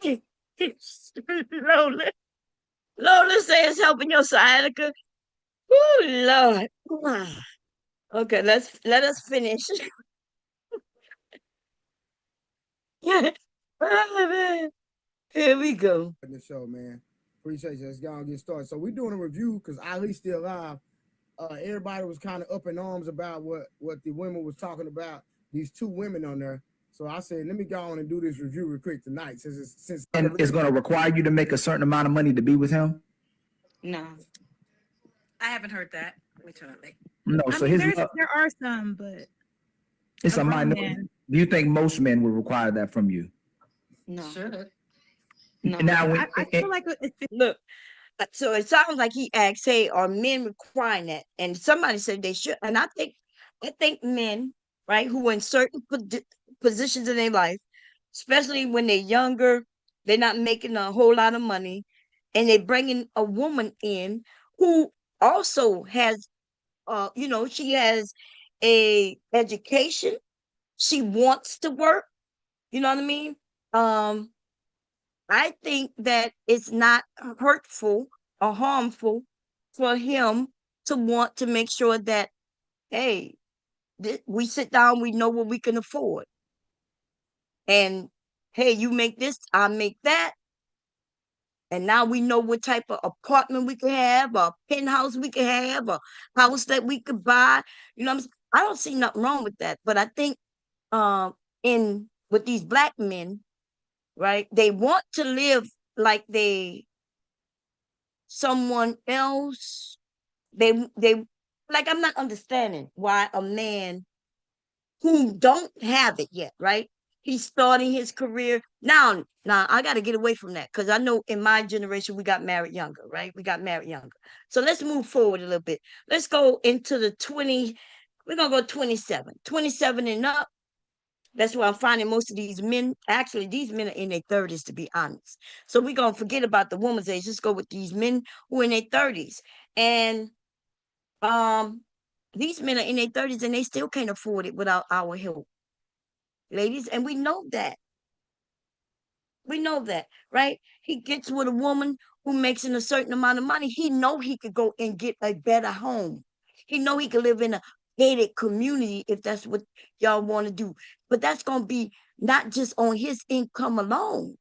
Lola. Lola says helping your sciatica. Oh, Lord. Okay, let us finish. Oh, man. Here we go. The show, man. Appreciate you. Let's go and get started. So we're doing a review because Ali's still alive. Everybody was kind of up in arms about what the women was talking about. These two women on there. So I said, let me go on and do this review real quick tonight. Since And it's going to require you to make a certain amount of money to be with him. No. I haven't heard that. Let me turn it like. No, I so mean, his there are some, but it's a a grown minority. man. Do you think most men would require that from you? No. Should. No. Now, when, I feel like Look, so it sounds like he asked, "Hey, are men requiring that?" And somebody said they should. And I think men, right, who are in certain positions in their life, especially when they're younger, they're not making a whole lot of money, and they're bringing a woman in who also has, she has a education, she wants to work. You know what I mean? Um, I think that it's not hurtful or harmful for him to want to make sure that, hey, we sit down, we know what we can afford. And hey, you make this, I make that. And now we know what type of apartment we can have, a penthouse we can have, a house that we could buy. You know what I'm saying? I don't see nothing wrong with that. But I think in with these black men, right, they want to live like they someone else. They like I'm not understanding why a man who don't have it yet, right? He's starting his career now. Now I got to get away from that because I know in my generation we got married younger, right? We got married younger. So let's move forward a little bit. Let's go into the 20. We're gonna go 27, 27 and up. That's why I'm finding most of these men. Actually, these men are in their 30s, to be honest. So we're gonna forget about the woman's age. Just go with these men who are in their 30s, and um, these men are in their 30s and they still can't afford it without our help, ladies. And we know that. We know that, right? He gets with a woman who makes a certain amount of money. He know he could go and get a better home. He know he could live in a gated community if that's what y'all want to do. But that's gonna be not just on his income alone,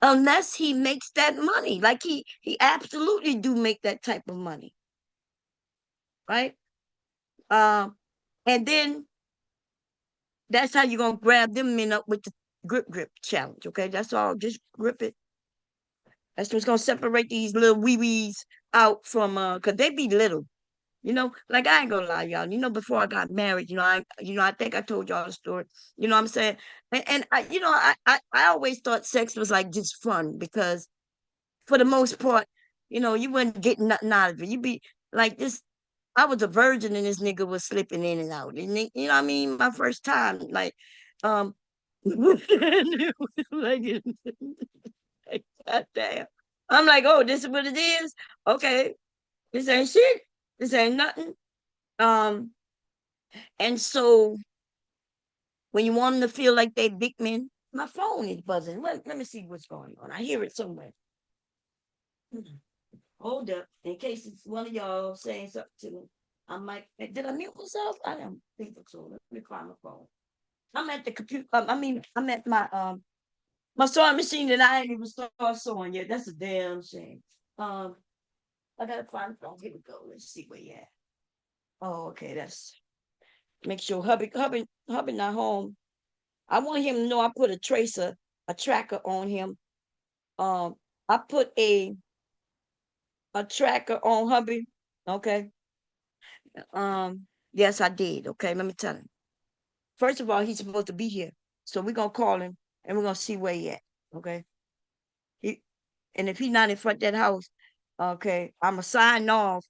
unless he makes that money. Like he absolutely do make that type of money, right? Um, and then that's how you're gonna grab them men up with the grip challenge. Okay, that's all. Just grip it. That's what's gonna separate these little wee wees out from cause they be little. You know, like I ain't gonna lie, y'all. You know, before I got married, I think I told y'all the story. You know what I'm saying? And I, I always thought sex was like just fun because for the most part, you wasn't getting nothing out of it. You be like this. I was a virgin and this nigga was slipping in and out. And you know what I mean? My first time, like, um, like, God damn. I'm like, oh, this is what it is. Okay, this ain't shit. This ain't nothing. Um, and so when you want them to feel like they big men, my phone is buzzing. Let me see what's going on. I hear it somewhere. Hold up, in case it's one of y'all saying something to me. I might. Did I mute myself? I don't think so. Let me find my phone. I'm at the computer. I'm at my sewing machine that I ain't even start sewing yet. That's a damn shame. Um, I gotta find the phone. Here we go. Let's see where you at. Oh, okay. That's make sure hubby not home. I want him to know I put a tracker on him. Um, I put a tracker on hubby. Okay. Yes, I did. Okay, let me tell him. First of all, he's supposed to be here. So we're gonna call him and we're gonna see where he at. Okay. He and if he's not in front of that house, okay, I'ma sign off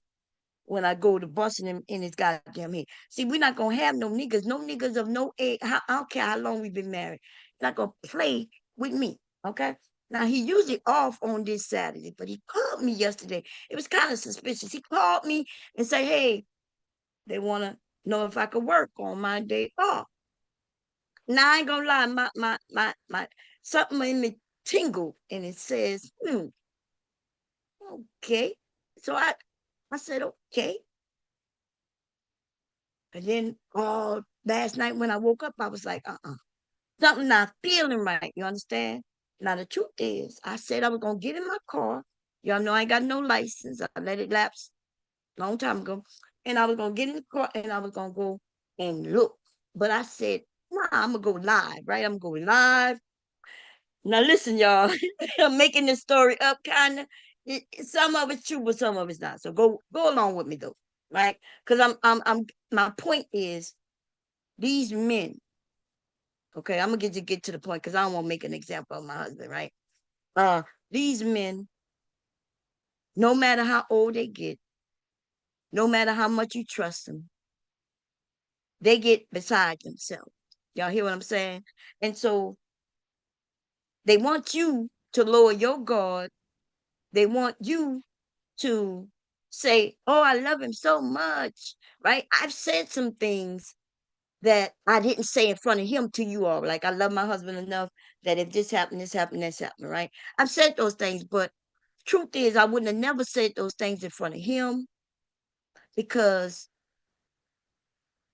when I go to busting him in his goddamn head. See, we're not gonna have no niggas of no age. I don't care how long we've been married. Not gonna play with me. Okay. Now he usually off on this Saturday, but he called me yesterday. It was kind of suspicious. He called me and say, hey, they wanna know if I could work on my day off. Now I ain't gonna lie, my something in me tingled and it says, okay. So I said, okay. And then last night when I woke up, I was like, something not feeling right. You understand? Now the truth is, I said I was gonna get in my car. Y'all know I ain't got no license. I let it lapse a long time ago. And I was gonna get in the car and I was gonna go and look. But I said, nah, I'm gonna go live, right? I'm gonna go live. Now listen, y'all. I'm making this story up kind of. Some of it's true, but some of it's not. So go along with me though, right? Because I'm my point is these men. Okay, I'm gonna get to the point because I don't want to make an example of my husband, right? These men, no matter how old they get, no matter how much you trust them, they get beside themselves. Y'all hear what I'm saying? And so they want you to lower your guard. They want you to say, oh, I love him so much, right? I've said some things that I didn't say in front of him to you all. Like, I love my husband enough that if this happened, this happened, this happened, right? I've said those things, but truth is, I wouldn't have never said those things in front of him because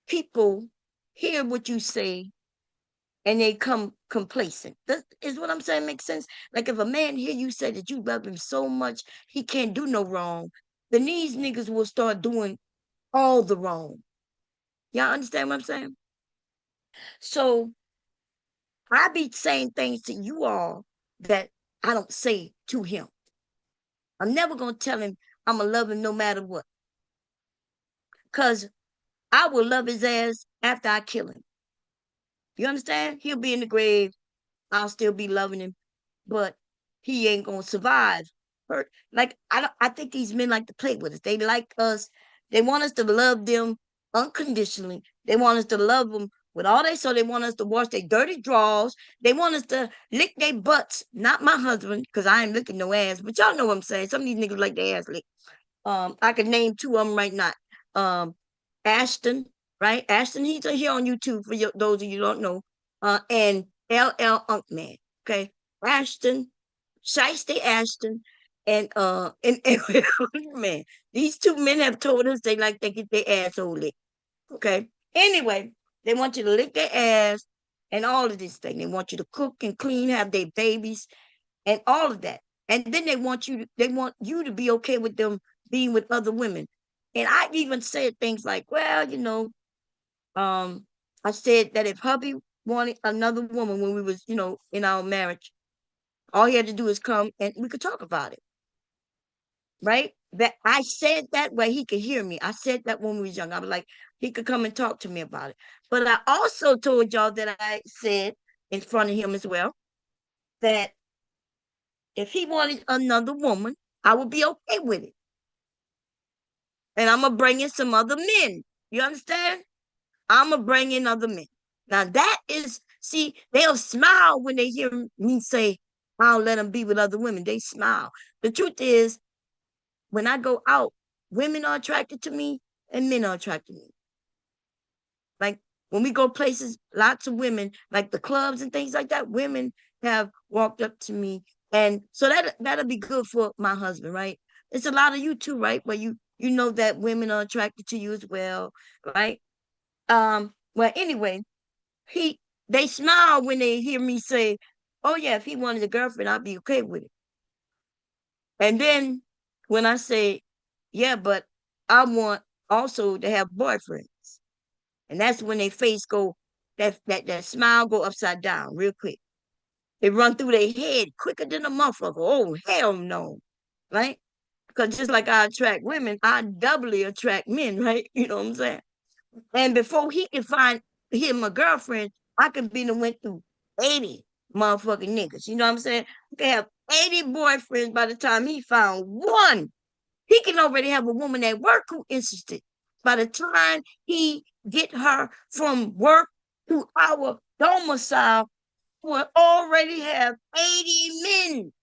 people hear what you say and they come complacent. That is what I'm saying. Makes sense. Like, if a man hear you say that you love him so much he can't do no wrong, then these niggas will start doing all the wrong. Y'all understand what I'm saying? So I be saying things to you all that I don't say to him. I'm never gonna tell him I'm gonna love him no matter what. Cause I will love his ass after I kill him. You understand? He'll be in the grave. I'll still be loving him, but he ain't gonna survive. Hurt. Like, I think these men like to play with us. They like us. They want us to love them unconditionally. They want us to love them with all they so they want us to wash their dirty drawers. They want us to lick their butts. Not my husband, because I ain't licking no ass. But y'all know what I'm saying. Some of these niggas like their ass licked. I could name two of them right now. Um, Ashton, right? Ashton, he's here on YouTube for those of you who don't know. And LL Unkman, okay? Ashton, Shiesty Ashton, and man, these two men have told us they like to get their asshole licked, okay? Anyway, they want you to lick their ass and all of this thing. They want you to cook and clean, have their babies, and all of that. And then they want you to be okay with them being with other women. And I even said things like, well, um, I said that if hubby wanted another woman when we was, in our marriage, all he had to do is come and we could talk about it. Right? That I said that where he could hear me. I said that when we was young. I was like, he could come and talk to me about it. But I also told y'all that I said in front of him as well that if he wanted another woman, I would be okay with it. And I'm gonna bring in some other men. You understand? I'm gonna bring in other men. Now that is, see, they'll smile when they hear me say, I'll let them be with other women. They smile. The truth is, when I go out, women are attracted to me and men are attracted to me. Like, when we go places, lots of women, like the clubs and things like that, women have walked up to me. And so that'll be good for my husband, right? It's a lot of you too, right? Where you know that women are attracted to you as well, right? Well, anyway, he they smile when they hear me say, oh yeah, if he wanted a girlfriend, I'd be okay with it. And then when I say, yeah, but I want also to have boyfriends. And that's when their face go, that smile go upside down real quick. It run through their head quicker than a motherfucker. Oh, hell no. Right? Because just like I attract women, I doubly attract men, right? You know what I'm saying? And before he can find him a girlfriend, I could be the went through 80 motherfucking niggas. You know what I'm saying? I can have 80 boyfriends by the time he found one. He can already have a woman at work who interested. By the time he get her from work to our domicile, will already have 80 men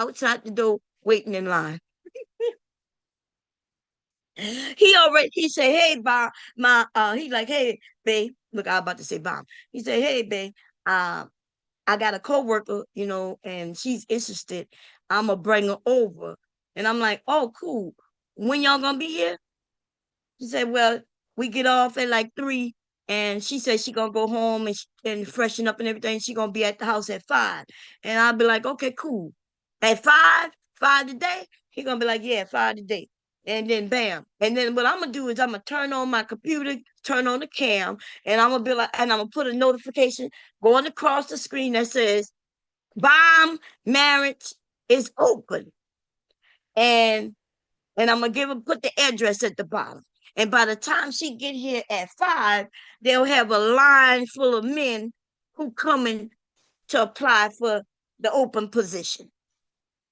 outside the door waiting in line. He said, hey, Bob, he like, hey, babe. Look, I was about to say Bob. He said, hey, babe, I got a coworker, and she's interested. I'ma bring her over. And I'm like, oh, cool. When y'all gonna be here? She said, well, we get off at like 3. And she said she gonna go home and freshen up and everything. She gonna be at the house at 5. And I'll be like, okay, cool. At 5 today? He gonna be like, yeah, 5 today. And then bam. And then what I'm gonna do is I'm gonna turn on my computer, turn on the cam, and I'm gonna be like, and I'm gonna put a notification going across the screen that says, bomb marriage is open. And I'm gonna put the address at the bottom. And by the time she get here at 5, they'll have a line full of men who coming to apply for the open position.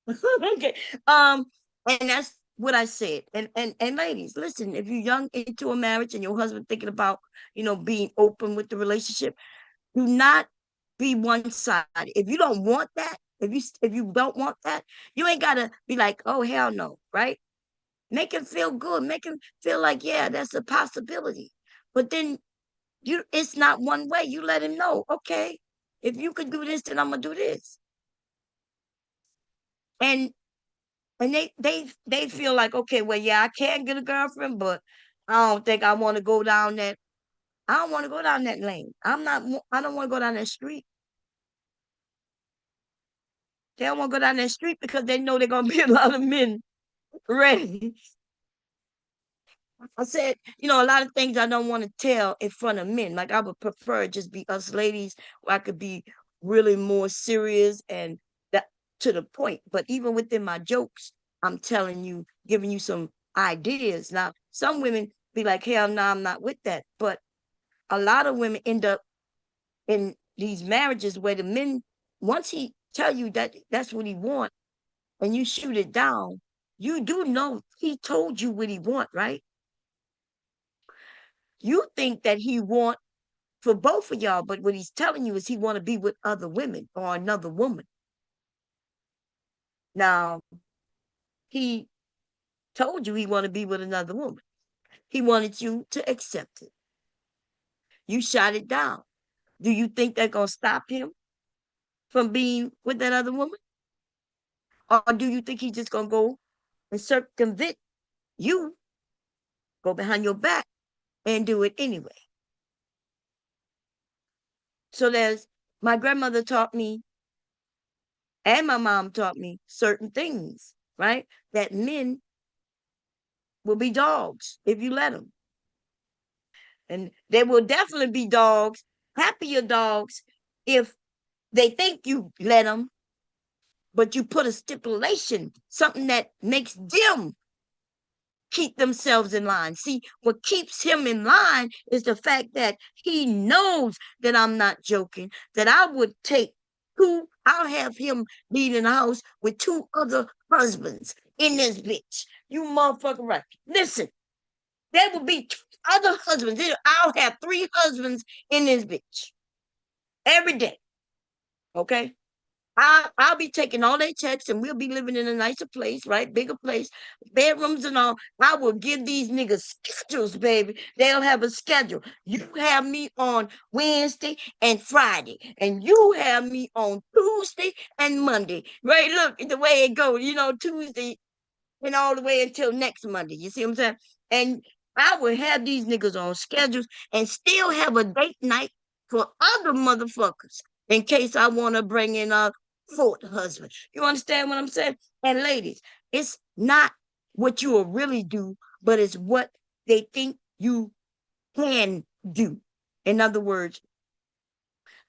Okay. And that's what I said. And ladies, listen, if you're young into a marriage and your husband thinking about, being open with the relationship, do not be one-sided. If you don't want that, if you don't want that, you ain't gotta be like, oh hell no, right? Make him feel good. Make him feel like, yeah, that's a possibility. But then it's not one way. You let him know, okay, if you could do this, then I'm gonna do this. And they feel like, okay, well, yeah, I can get a girlfriend, but I don't think I want to go down that. I don't want to go down that lane. I don't want to go down that street. They don't want to go down that street because they know they're gonna be a lot of men ready. I said, a lot of things I don't want to tell in front of men. Like I would prefer it just be us ladies, where I could be really more serious and that to the point. But even within my jokes, I'm telling you, giving you some ideas. Now, some women be like, hell no, I'm not with that. But a lot of women end up in these marriages where the men, once he tell you that that's what he want, and you shoot it down, you do know he told you what he want, right? You think that he want for both of y'all, but what he's telling you is he want to be with other women or another woman. Now, he told you he want to be with another woman. He wanted you to accept it. You shot it down. Do you think that's gonna stop him from being with that other woman? Or do you think he's just gonna go and circumvent you, go behind your back and do it anyway? So there's my grandmother taught me and my mom taught me certain things, right? That men will be dogs if you let them. And they will definitely be dogs, happier dogs, if they think you let them, but you put a stipulation, something that makes them keep themselves in line. See, what keeps him in line is the fact that he knows that I'm not joking, that I would take I'll have him leave in the house with 2 other husbands in this bitch. You motherfucker right. Listen, there will be 2 other husbands. I'll have 3 husbands in this bitch every day. Okay? I'll be taking all their checks and we'll be living in a nicer place, right? Bigger place, bedrooms and all. I will give these niggas schedules, baby. They'll have a schedule. You have me on Wednesday and Friday, and you have me on Tuesday and Monday. Right? Look, the way it goes, Tuesday and all the way until next Monday. You see what I'm saying? And I will have these niggas on schedules and still have a date night for other motherfuckers in case I want to bring in a 4th husband. You understand what I'm saying? And ladies, it's not what you will really do, but it's what they think you can do. In other words,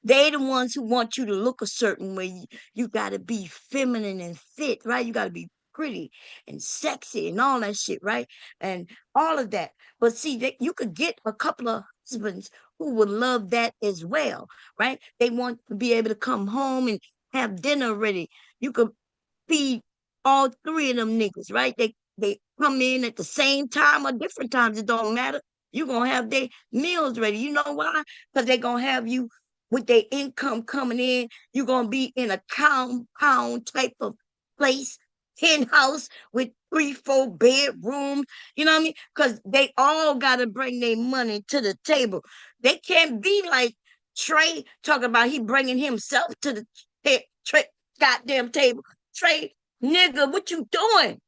they the ones who want you to look a certain way. You got to be feminine and fit, right? You got to be pretty and sexy and all that shit, right? And all of that. But see, that you could get a couple of husbands who would love that as well, right? They want to be able to come home and have dinner ready. You could feed all 3 of them niggas, right? They come in at the same time or different times. It don't matter. You're gonna have their meals ready. You know why? Because they're gonna have you with their income coming in. You're gonna be in a compound type of place, penthouse with 3, 4 bedrooms. You know what I mean? Because they all gotta bring their money to the table. They can't be like Trey talking about he bringing himself to the goddamn table. Trey, nigga, what you doing?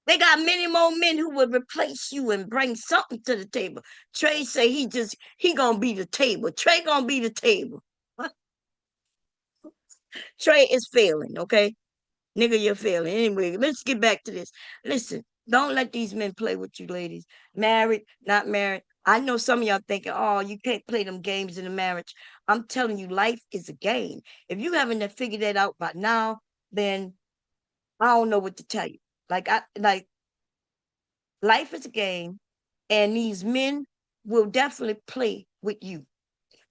They got many more men who would replace you and bring something to the table. Trey say he gonna be the table. Trey gonna be the table. Trey is failing, okay? Nigga, you're failing. Anyway, let's get back to this. Listen, don't let these men play with you, ladies. Married, not married. I know some of y'all thinking, oh, you can't play them games in a marriage. I'm telling you, life is a game. If you haven't figured that out by now, then I don't know what to tell you. Like life is a game, and these men will definitely play with you.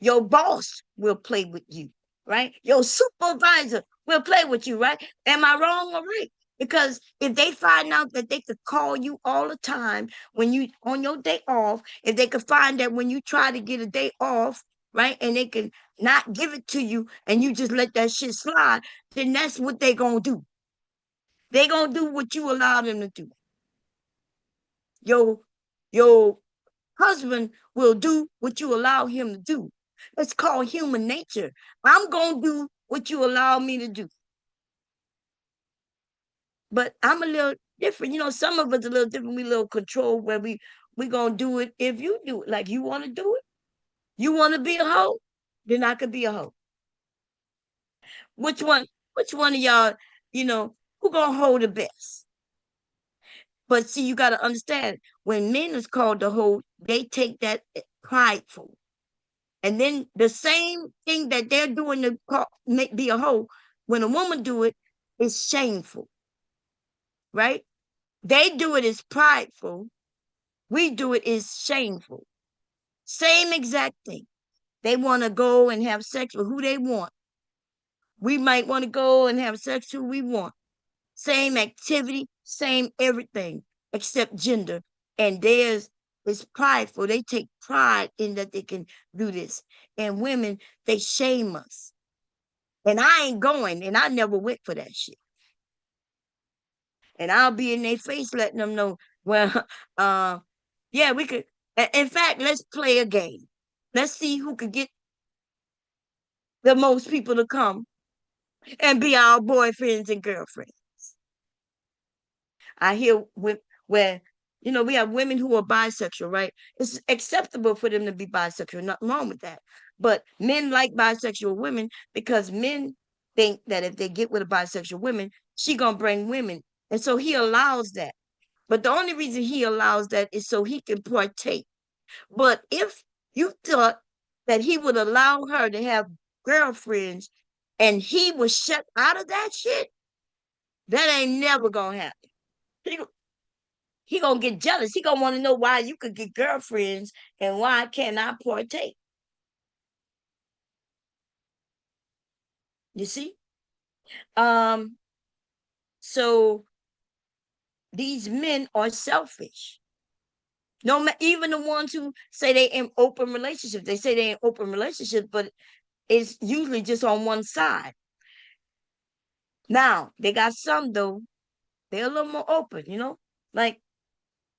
Your boss will play with you, right? Your supervisor will play with you, right? Am I wrong or right? Because if they find out that they could call you all the time when you on your day off, if they could find that when you try to get a day off, right, and they can not give it to you and you just let that shit slide, then that's what they gonna do. They gonna do what you allow them to do. Your your husband will do what you allow him to do. It's called human nature. I'm going to do what you allow me to do. But I'm a little different. You know, some of us a little different. We a little control where we going to do it if you do it. Like you want to do it. You want to be a hoe? Then I could be a hoe. Which one? Which one of y'all, who going to hold the best? But see, you got to understand when men is called the hoe, they take that prideful. And then the same thing that they're doing to make be a hoe, when a woman do it, is shameful, right? They do it as prideful. We do it as shameful. Same exact thing. They want to go and have sex with who they want. We might want to go and have sex who we want. Same activity, same everything, except gender. And theirs is prideful. They take pride in that they can do this. And women, they shame us. And I ain't going, and I never went for that shit. And I'll be in their face letting them know, well, uh, yeah, we could. In fact, let's play a game. Let's see who could get the most people to come and be our boyfriends and girlfriends. I hear with where we have women who are bisexual, right? It's acceptable for them to be bisexual, nothing wrong with that. But men like bisexual women because men think that if they get with a bisexual woman, she gonna bring women, and so he allows that. But the only reason he allows that is so he can partake. But if you thought that he would allow her to have girlfriends and he was shut out of that shit, that ain't never gonna happen. He, he gonna get jealous. He gonna want to know why you could get girlfriends and why can't I partake? You see? Um, so these men are selfish. No, even the ones who say they in open relationships, they say they in open relationships, but it's usually just on one side. Now they got some though, they're a little more open, like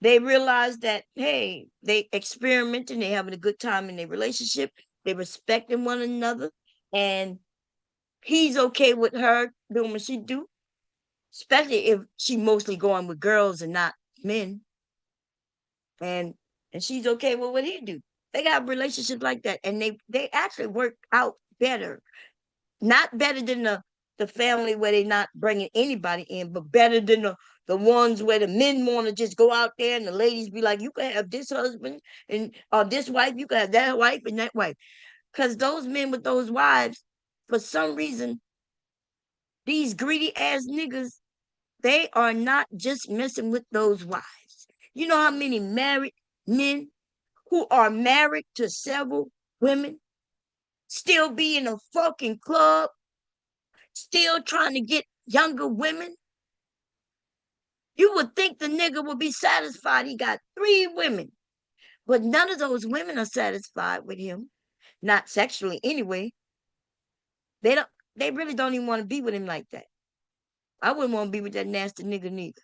they realize that hey, they experimenting, they having a good time in their relationship, they respecting one another, and he's okay with her doing what she do, especially if she mostly going with girls and not men, and she's okay with what he do. They got relationships like that, and they actually work out better. Not better than the family where they're not bringing anybody in, but better than the ones where the men want to just go out there and the ladies be like, you can have this husband and or this wife, you can have that wife and that wife. Because those men with those wives, for some reason, these greedy ass niggas, they are not just messing with those wives. You know how many married men who are married to several women still be in a fucking club, still trying to get younger women? You would think the nigga would be satisfied. He got 3 women, but none of those women are satisfied with him. Not sexually anyway. They don't. They really don't even want to be with him like that. I wouldn't want to be with that nasty nigga neither.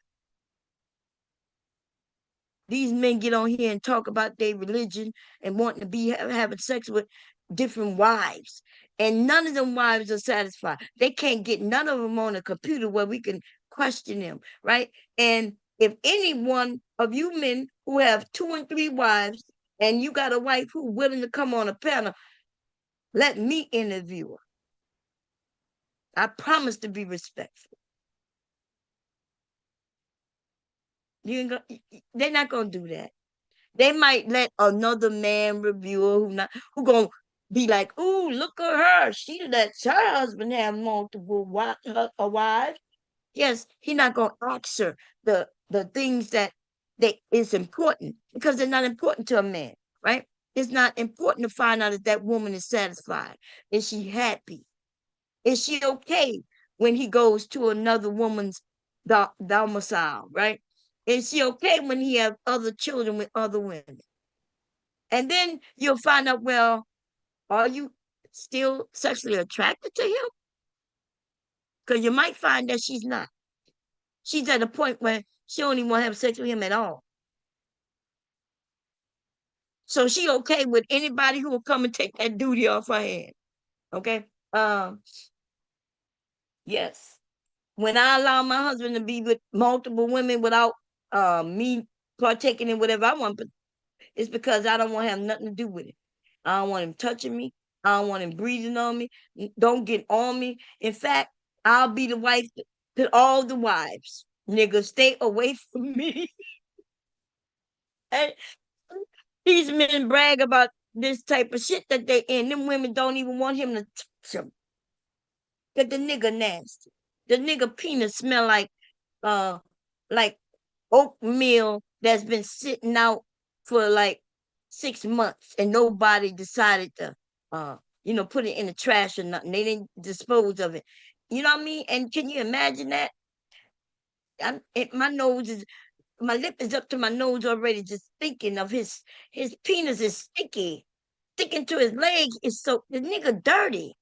These men get on here and talk about their religion and wanting to be having sex with different wives, and none of them wives are satisfied. They can't get none of them on a computer where we can question them, right? And if any one of you men who have 2 and 3 wives and you got a wife who willing to come on a panel, let me interview her. I promise to be respectful. They're not gonna do that. They might let another man reviewer who gonna be like, "Ooh, look at her. She lets her husband have multiple wives." Yes, he not gonna ask her the things that is important because they're not important to a man, right? It's not important to find out if that woman is satisfied. Is she happy? Is she okay when he goes to another woman's domicile, right? Is she okay when he have other children with other women? And then you'll find out, well, are you still sexually attracted to him? Because you might find that she's not. She's at a point where she don't even want to have sex with him at all. So she okay with anybody who will come and take that duty off her hand. Okay. Yes. When I allow my husband to be with multiple women without me partaking in whatever I want, but it's because I don't want to have nothing to do with it. I don't want him touching me. I don't want him breathing on me. Don't get on me. In fact, I'll be the wife to all the wives. Nigga, stay away from me. And these men brag about this type of shit that they in. Them women don't even want him to touch them. That the nigga nasty. The nigga penis smell uh like oatmeal that's been sitting out for like 6 months and nobody decided to uh put it in the trash or nothing. They didn't dispose of it. You know what I mean? And can you imagine that? My nose is my lip is up to my nose already just thinking of his penis is sticky. Sticking to his leg is so the nigga dirty.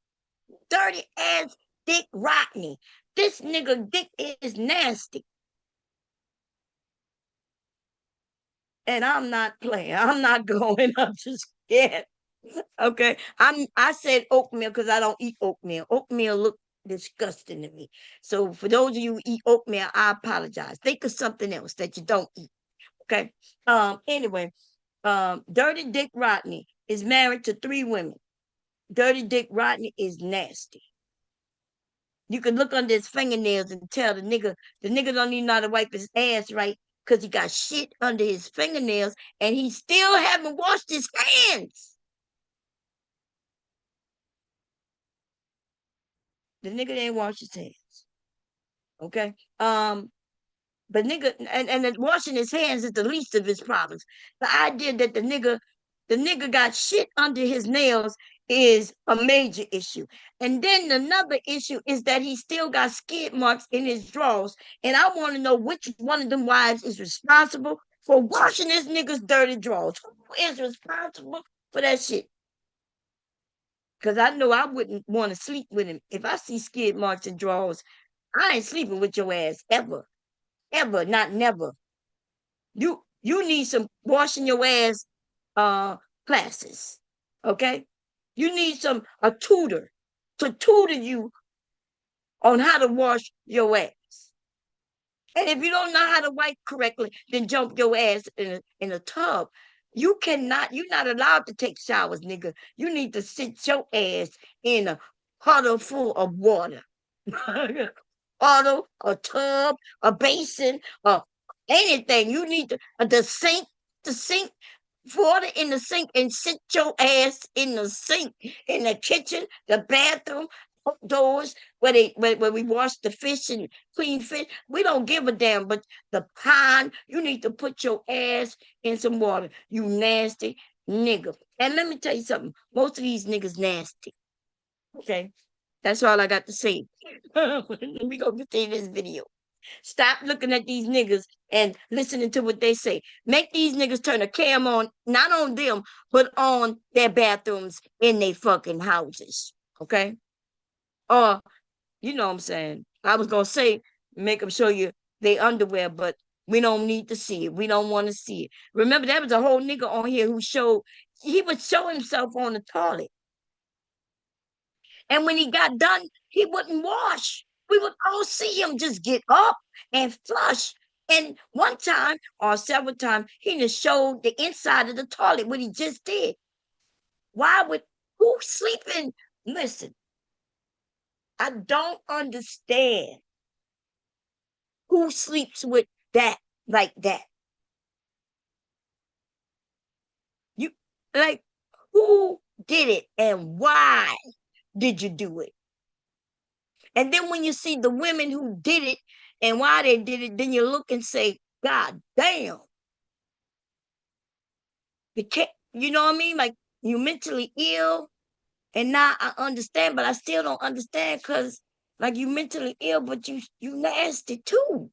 Dirty ass Dick Rodney. This nigga dick is nasty. And I'm not playing. I'm not going. I'm just scared. Okay. I said oatmeal because I don't eat oatmeal. Oatmeal look disgusting to me. So for those of you who eat oatmeal, I apologize. Think of something else that you don't eat. Okay. Anyway, Dirty Dick Rodney is married to 3 women. Dirty Dick Rodney is nasty. You can look under his fingernails and tell the nigga don't even know how to wipe his ass right because he got shit under his fingernails and he still haven't washed his hands. The nigga didn't wash his hands. Okay. But nigga, and washing his hands is the least of his problems. The idea that the nigga got shit under his nails is a major issue. And then another issue is that he still got skid marks in his drawers. And I want to know which one of them wives is responsible for washing this nigga's dirty drawers. Who is responsible for that shit? Because I know I wouldn't want to sleep with him. If I see skid marks in drawers, I ain't sleeping with your ass ever. Ever, not never. You need some washing your ass classes. Okay? You need a tutor to tutor you on how to wash your ass. And if you don't know how to wipe correctly, then jump your ass in a tub. You're not allowed to take showers, nigga. You need to sit your ass in a puddle full of water. Puddle, a tub, a basin, anything. You need the sink, water in the sink, and sit your ass in the sink, in the kitchen, the bathroom, outdoors, where we wash the fish and clean fish. We don't give a damn, but the pond, you need to put your ass in some water. You nasty nigga. And let me tell you something. Most of these niggas nasty. Okay. That's all I got to say. We gonna continue this video. Stop looking at these niggas and listening to what they say. Make these niggas turn a cam on, not on them, but on their bathrooms in their fucking houses. Okay? Or, you know what I'm saying? I was gonna say, make them show you their underwear, but we don't need to see it. We don't want to see it. Remember, there was a whole nigga on here he would show himself on the toilet. And when he got done, he wouldn't wash. We would all see him just get up and flush. And one time or several times, he just showed the inside of the toilet, what he just did. Why would who sleeping? Listen, I don't understand who sleeps with that like that. You like who did it and why did you do it? And then when you see the women who did it and why they did it, then you look and say, God damn. You know what I mean? Like you mentally ill. And now I understand, but I still don't understand because like you mentally ill, but you nasty too.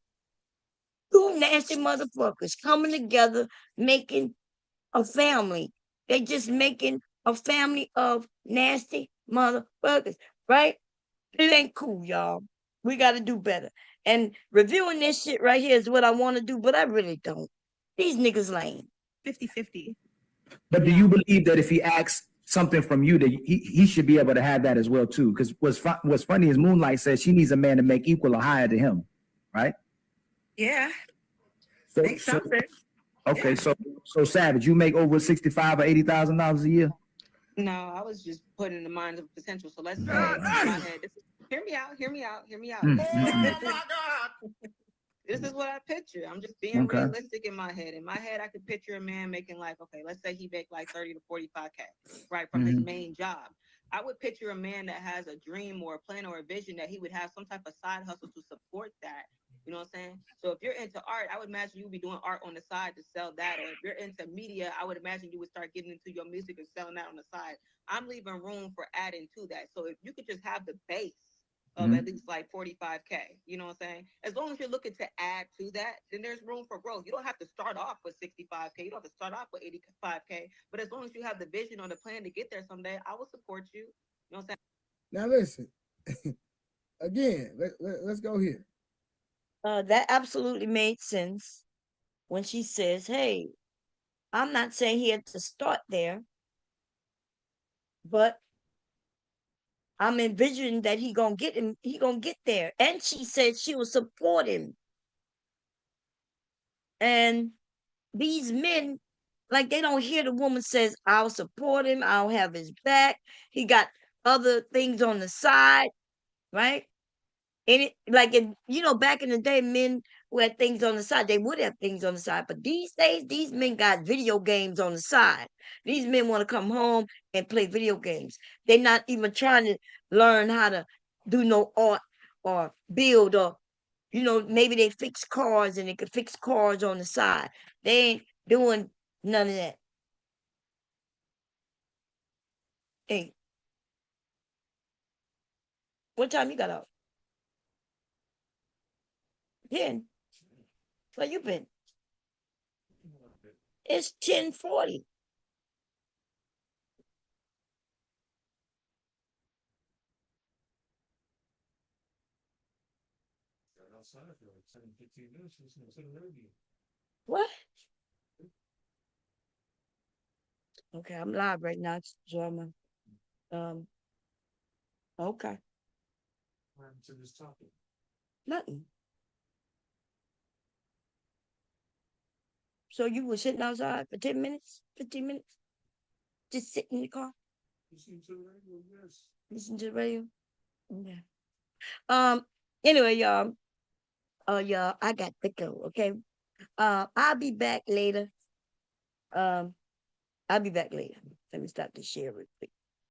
Two nasty motherfuckers coming together, making a family. They just making a family of nasty motherfuckers, right? It ain't cool, y'all. We got to do better. And reviewing this shit right here is what I want to do, but I really don't. These niggas lame. 50-50. But do you believe that if he asks something from you, that he should be able to have that as well too? Because what's funny is Moonlight says she needs a man to make equal or higher to him, right? Yeah. So, Make something. okay, Yeah. so Savage, you make over $65,000 or $80,000 a year? No, I was just putting in the mind of potential. So let's say Oh, in my head, hear me out, hear me out, hear me out. Mm, Oh mm, my God. This is what I picture. I'm just being Okay. realistic in my head. In my head, I could picture a man making like, okay, let's say he make like 30 to 45K, right, from his main job. I would picture a man that has a dream or a plan or a vision that he would have some type of side hustle to support that. You know what I'm saying? So if you're into art, I would imagine you would be doing art on the side to sell that. Or if you're into media, I would imagine you would start getting into your music and selling that on the side. I'm leaving room for adding to that. So if you could just have the base of at least like 45K, you know what I'm saying? As long as you're looking to add to that, then there's room for growth. You don't have to start off with 65K. You don't have to start off with 85K. But as long as you have the vision or the plan to get there someday, I will support you. You know what I'm saying? Now listen, again, let's go here. That absolutely made sense when she says, "Hey, I'm not saying he had to start there, but I'm envisioning that he gonna get him. He gonna get there." And she said she will support him. And these men, like they don't hear the woman says, "I'll support him. I'll have his back." He got other things on the side, right? And it like back in the day, men who had things on the side, they would have things on the side. But these days, these men got video games on the side. These men want to come home and play video games. They're not even trying to learn how to do no art or build or maybe they fix cars and they could fix cars on the side. They ain't doing none of that. Hey, what time you got out? 10. Where you been? It's 10:40. What? Okay, I'm live right now, so I'm okay. Nothing. So you were sitting outside for 10 minutes, 15 minutes, just sitting in the car, listen to the radio. Yeah. Um. Anyway, y'all. Y'all, I got to go. Okay. I'll be back later. Um. I'll be back later. Let me stop the share real quick.